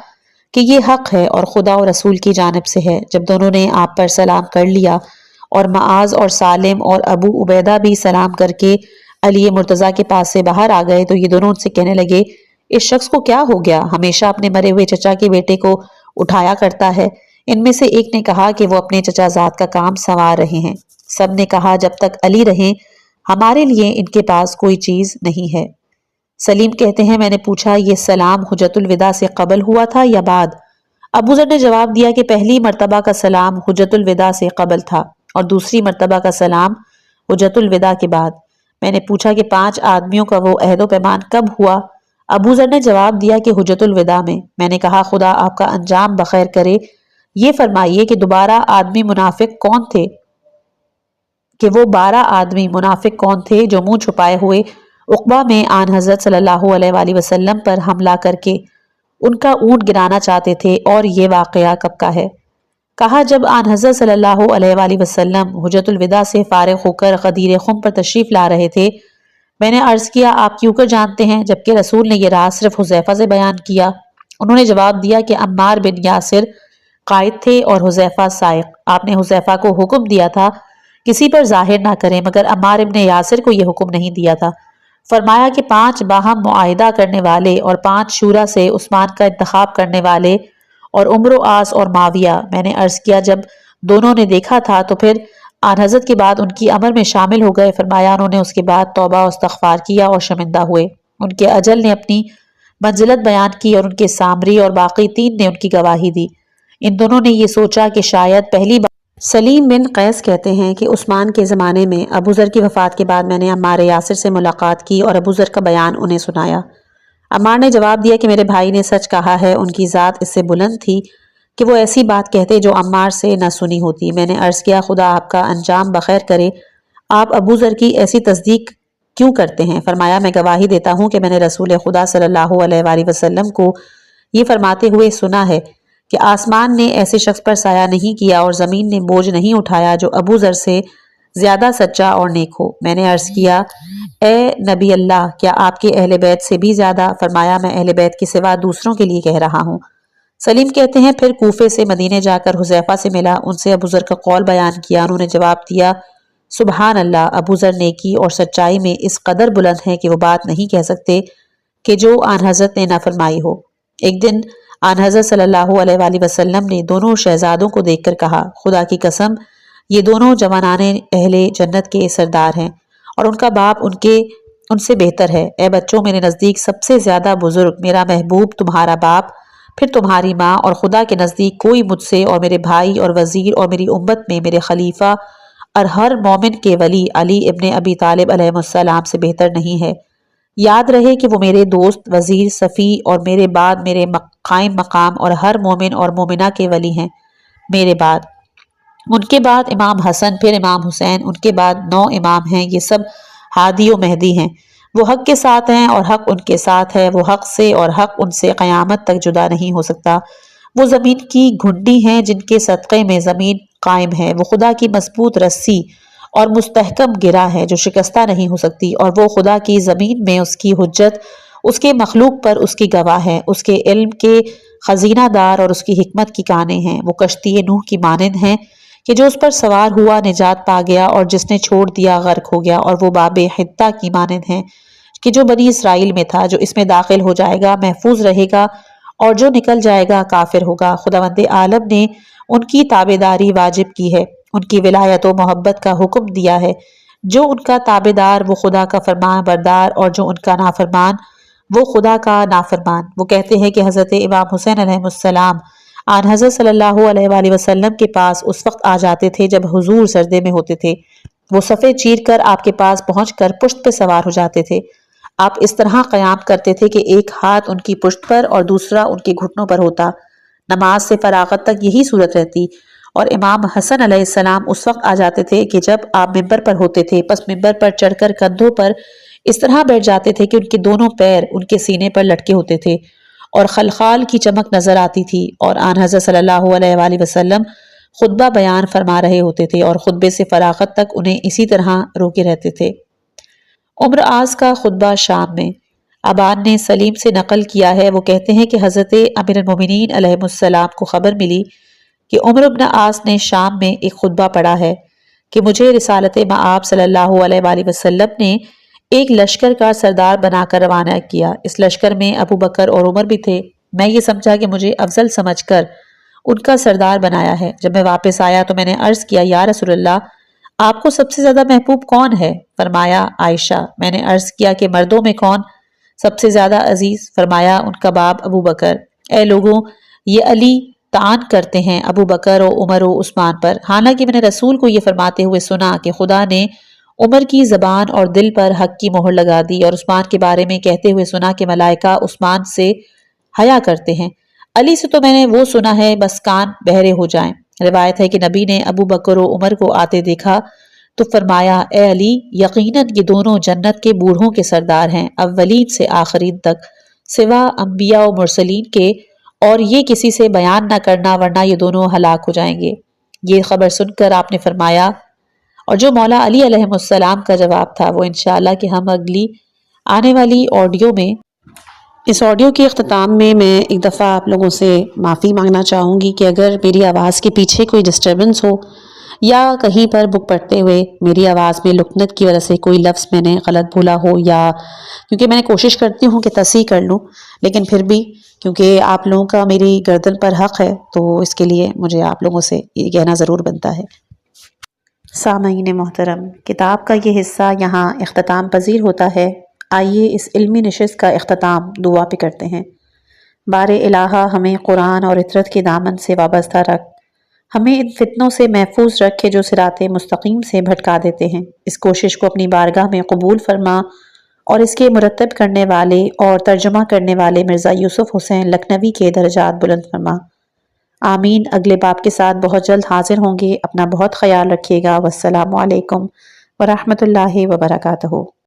کہ یہ حق ہے اور خدا اور رسول کی جانب سے ہے۔ جب دونوں نے آپ پر سلام کر لیا اور معاذ اور سالم اور ابو عبیدہ بھی سلام کر کے علی مرتضیٰ کے پاس سے باہر آ گئے تو یہ دونوں ان سے کہنے لگے اس شخص کو کیا ہو گیا؟ ہمیشہ اپنے مرے ہوئے چچا کے بیٹے کو اٹھایا کرتا ہے۔ ان میں سے ایک نے کہا کہ وہ اپنے چچا زاد کا کام سنوار رہے ہیں۔ سب نے کہا جب تک علی رہیں ہمارے لیے ان کے پاس کوئی چیز نہیں ہے۔ سلیم کہتے ہیں میں نے پوچھا یہ سلام حجت الوداع سے قبل ہوا تھا یا بعد؟ ابو ذر نے جواب دیا کہ پہلی مرتبہ کا سلام حجت الوداع سے قبل تھا اور دوسری مرتبہ کا سلام حجۃ الوداع کے بعد۔ میں نے پوچھا کہ 5 آدمیوں کا وہ عہد و پیمان کب ہوا؟ ابو ذر نے جواب دیا کہ حجۃ الوداع میں۔ میں نے کہا خدا آپ کا انجام بخیر کرے، یہ فرمائیے کہ دوبارہ آدمی منافق کون تھے، کہ وہ 12 آدمی منافق کون تھے جو منہ چھپائے ہوئے عقبہ میں آن حضرت صلی اللہ علیہ وآلہ وسلم پر حملہ کر کے ان کا اونٹ گرانا چاہتے تھے، اور یہ واقعہ کب کا ہے؟ کہا جب آن حضرت صلی اللہ علیہ وآلہ وسلم حجۃ الوداع سے فارغ ہو کر غدیر خم پر تشریف لا رہے تھے، میں نے عرض کیا آپ کیوں کر جانتے ہیں، جبکہ رسول نے یہ راز صرف حذیفہ سے بیان کیا؟ انہوں نے جواب دیا کہ عمار بن یاسر قائد تھے اور حذیفہ سائق۔ آپ نے حذیفہ کو حکم دیا تھا کسی پر ظاہر نہ کریں، مگر عمار ابن یاسر کو یہ حکم نہیں دیا تھا۔ فرمایا کہ 5 باہم معاہدہ کرنے والے اور 5 شورا سے عثمان کا انتخاب کرنے والے اور عمر و آس اور معاویہ۔ میں نے عرض کیا جب دونوں نے دیکھا تھا تو پھر آن حضرت کے بعد ان کی امر میں شامل ہو گئے۔ فرمایا انہوں نے اس کے بعد توبہ و استغفار کیا اور شرمندہ ہوئے۔ ان کے اجل نے اپنی منزلت بیان کی اور ان کے سامری اور باقی 3 نے ان کی گواہی دی۔ ان دونوں نے یہ سوچا کہ شاید پہلی بار۔ سلیم بن قیس کہتے ہیں کہ عثمان کے زمانے میں ابو ذر کی وفات کے بعد میں نے عمار یاسر سے ملاقات کی اور ابو ذر کا بیان انہیں سنایا۔ عمار نے جواب دیا کہ میرے بھائی نے سچ کہا ہے، ان کی ذات اس سے بلند تھی کہ وہ ایسی بات کہتے جو عمار سے نہ سنی ہوتی۔ میں نے عرض کیا خدا آپ کا انجام بخیر کرے، آپ ابو ذر کی ایسی تصدیق کیوں کرتے ہیں؟ فرمایا میں گواہی دیتا ہوں کہ میں نے رسول خدا صلی اللہ علیہ وآلہ وسلم کو یہ فرماتے ہوئے سنا ہے کہ آسمان نے ایسے شخص پر سایہ نہیں کیا اور زمین نے بوجھ نہیں اٹھایا جو ابو ذر سے زیادہ سچا اور نیک ہو۔ میں نے عرض کیا اے نبی اللہ، کیا آپ کے اہل بیت سے بھی زیادہ؟ فرمایا میں اہل بیت کے سوا دوسروں کے لیے کہہ رہا ہوں۔ سلیم کہتے ہیں پھر کوفے سے مدینے جا کر حذیفہ سے ملا، ان سے ابو ذر کا قول بیان کیا۔ انہوں نے جواب دیا سبحان اللہ، ابو ذر نیکی اور سچائی میں اس قدر بلند ہیں کہ وہ بات نہیں کہہ سکتے کہ جو آن حضرت نے نافرمائی ہو۔ ایک دن آن حضرت صلی اللہ علیہ وآلہ وسلم نے دونوں شہزادوں کو دیکھ کر کہا خدا کی قسم یہ دونوں جوانان اہل جنت کے سردار ہیں اور ان کا باپ ان سے بہتر ہے۔ اے بچوں، میرے نزدیک سب سے زیادہ بزرگ میرا محبوب تمہارا باپ، پھر تمہاری ماں، اور خدا کے نزدیک کوئی مجھ سے اور میرے بھائی اور وزیر اور میری امت میں میرے خلیفہ اور ہر مومن کے ولی علی ابن ابی طالب علیہ السلام سے بہتر نہیں ہے۔ یاد رہے کہ وہ میرے دوست، وزیر، صفی اور میرے بعد میرے قائم مقام اور ہر مومن اور مومنہ کے ولی ہیں۔ میرے بعد ان کے بعد امام حسن، پھر امام حسین، ان کے بعد 9 امام ہیں، یہ سب ہادی و مہدی ہیں۔ وہ حق کے ساتھ ہیں اور حق ان کے ساتھ ہے، وہ حق سے اور حق ان سے قیامت تک جدا نہیں ہو سکتا۔ وہ زمین کی گھنٹی ہیں جن کے صدقے میں زمین قائم ہے، وہ خدا کی مضبوط رسی اور مستحکم گرہ ہے جو شکستہ نہیں ہو سکتی، اور وہ خدا کی زمین میں اس کی حجت اس کے مخلوق پر اس کی گواہ ہے، اس کے علم کے خزینہ دار اور اس کی حکمت کی کانیں ہیں۔ وہ کشتی نوح کی مانند ہیں کہ جو اس پر سوار ہوا نجات پا گیا اور جس نے چھوڑ دیا غرق ہو گیا، اور وہ باب حدہ کی مانند ہیں کہ جو بنی اسرائیل میں تھا، جو اس میں داخل ہو جائے گا محفوظ رہے گا اور جو نکل جائے گا کافر ہوگا۔ خداوند عالم نے ان کی تابعداری واجب کی ہے، ان کی ولایت و محبت کا حکم دیا ہے۔ جو ان کا تابعدار وہ خدا کا فرمان بردار، اور جو ان کا نافرمان وہ خدا کا نافرمان۔ وہ کہتے ہیں کہ حضرت امام حسین علیہ السلام آن حضرت صلی اللہ علیہ وآلہ وسلم کے پاس اس وقت آ جاتے تھے جب حضور سردے میں ہوتے تھے۔ وہ صفے چیر کر آپ کے پاس پہنچ کر پشت پہ سوار ہو جاتے تھے۔ آپ اس طرح قیام کرتے تھے کہ ایک ہاتھ ان کی پشت پر اور دوسرا ان کے گھٹنوں پر ہوتا۔ نماز سے فراغت تک یہی صورت رہتی، اور امام حسن علیہ السلام اس وقت آ جاتے تھے کہ جب آپ ممبر پر ہوتے تھے، پس ممبر پر چڑھ کر کندھوں پر اس طرح بیٹھ جاتے تھے کہ ان کے دونوں پیر ان کے سینے پر لٹکے ہوتے تھے اور خلخال کی چمک نظر آتی تھی، اور آن حضرت صلی اللہ علیہ وآلہ وسلم خطبہ بیان فرما رہے ہوتے تھے اور خطبے سے فراغت تک انہیں اسی طرح روکے رہتے تھے۔ عمر آس کا خطبہ شام میں۔ ابان نے سلیم سے نقل کیا ہے، وہ کہتے ہیں کہ حضرت امیر المومنین علیہ السلام کو خبر ملی کہ عمر بن آس نے شام میں ایک خطبہ پڑھا ہے کہ مجھے رسالت مآب صلی اللہ علیہ وآلہ وسلم نے ایک لشکر کا سردار بنا کر روانہ کیا۔ اس لشکر میں ابو بکر اور عمر بھی تھے۔ میں یہ سمجھا کہ مجھے افضل سمجھ کر ان کا سردار بنایا ہے۔ جب میں واپس آیا تو میں نے عرض کیا یا رسول اللہ، آپ کو سب سے زیادہ محبوب کون ہے؟ فرمایا عائشہ۔ میں نے عرض کیا کہ مردوں میں کون سب سے زیادہ عزیز؟ فرمایا ان کا باپ ابو بکر۔ اے لوگوں، یہ علی تعان کرتے ہیں ابو بکر و عمر و عثمان پر، حالانکہ میں نے رسول کو یہ فرماتے ہوئے سنا کہ خدا نے عمر کی زبان اور دل پر حق کی مہر لگا دی، اور عثمان کے بارے میں کہتے ہوئے سنا کہ ملائکہ عثمان سے حیا کرتے ہیں۔ علی سے تو میں نے وہ سنا ہے بس کان بہرے ہو جائیں۔ روایت ہے کہ نبی نے ابو بکر و عمر کو آتے دیکھا تو فرمایا، اے علی، یقیناً یہ دونوں جنت کے بوڑھوں کے سردار ہیں، اولین سے آخرین تک، سوا انبیاء و مرسلین کے، اور یہ کسی سے بیان نہ کرنا ورنہ یہ دونوں ہلاک ہو جائیں گے۔ یہ خبر سن کر آپ نے فرمایا، اور جو مولا علی علیہ السلام کا جواب تھا وہ انشاءاللہ کہ ہم اگلی آنے والی آڈیو میں، اس آڈیو کے اختتام میں ایک دفعہ آپ لوگوں سے معافی مانگنا چاہوں گی کہ اگر میری آواز کے پیچھے کوئی ڈسٹربنس ہو یا کہیں پر بک پڑھتے ہوئے میری آواز میں لکنت کی وجہ سے کوئی لفظ میں نے غلط بھولا ہو، یا کیونکہ میں نے کوشش کرتی ہوں کہ تصحیح کر لوں، لیکن پھر بھی کیونکہ آپ لوگوں کا میری گردن پر حق ہے تو اس کے لیے مجھے آپ لوگوں سے یہ کہنا ضرور بنتا ہے۔ سامعین محترم، کتاب کا یہ حصہ یہاں اختتام پذیر ہوتا ہے۔ آئیے اس علمی نشست کا اختتام دعا پہ کرتے ہیں۔ بار الہا، ہمیں قرآن اور اطرت کے دامن سے وابستہ رکھ، ہمیں ان فتنوں سے محفوظ رکھے جو صراط مستقیم سے بھٹکا دیتے ہیں۔ اس کوشش کو اپنی بارگاہ میں قبول فرما اور اس کے مرتب کرنے والے اور ترجمہ کرنے والے مرزا یوسف حسین لکھنوی کے درجات بلند فرما۔ آمین۔ اگلے باب کے ساتھ بہت جلد حاضر ہوں گے۔ اپنا بہت خیال رکھیے گا۔ والسلام علیکم ورحمۃ اللہ وبرکاتہ۔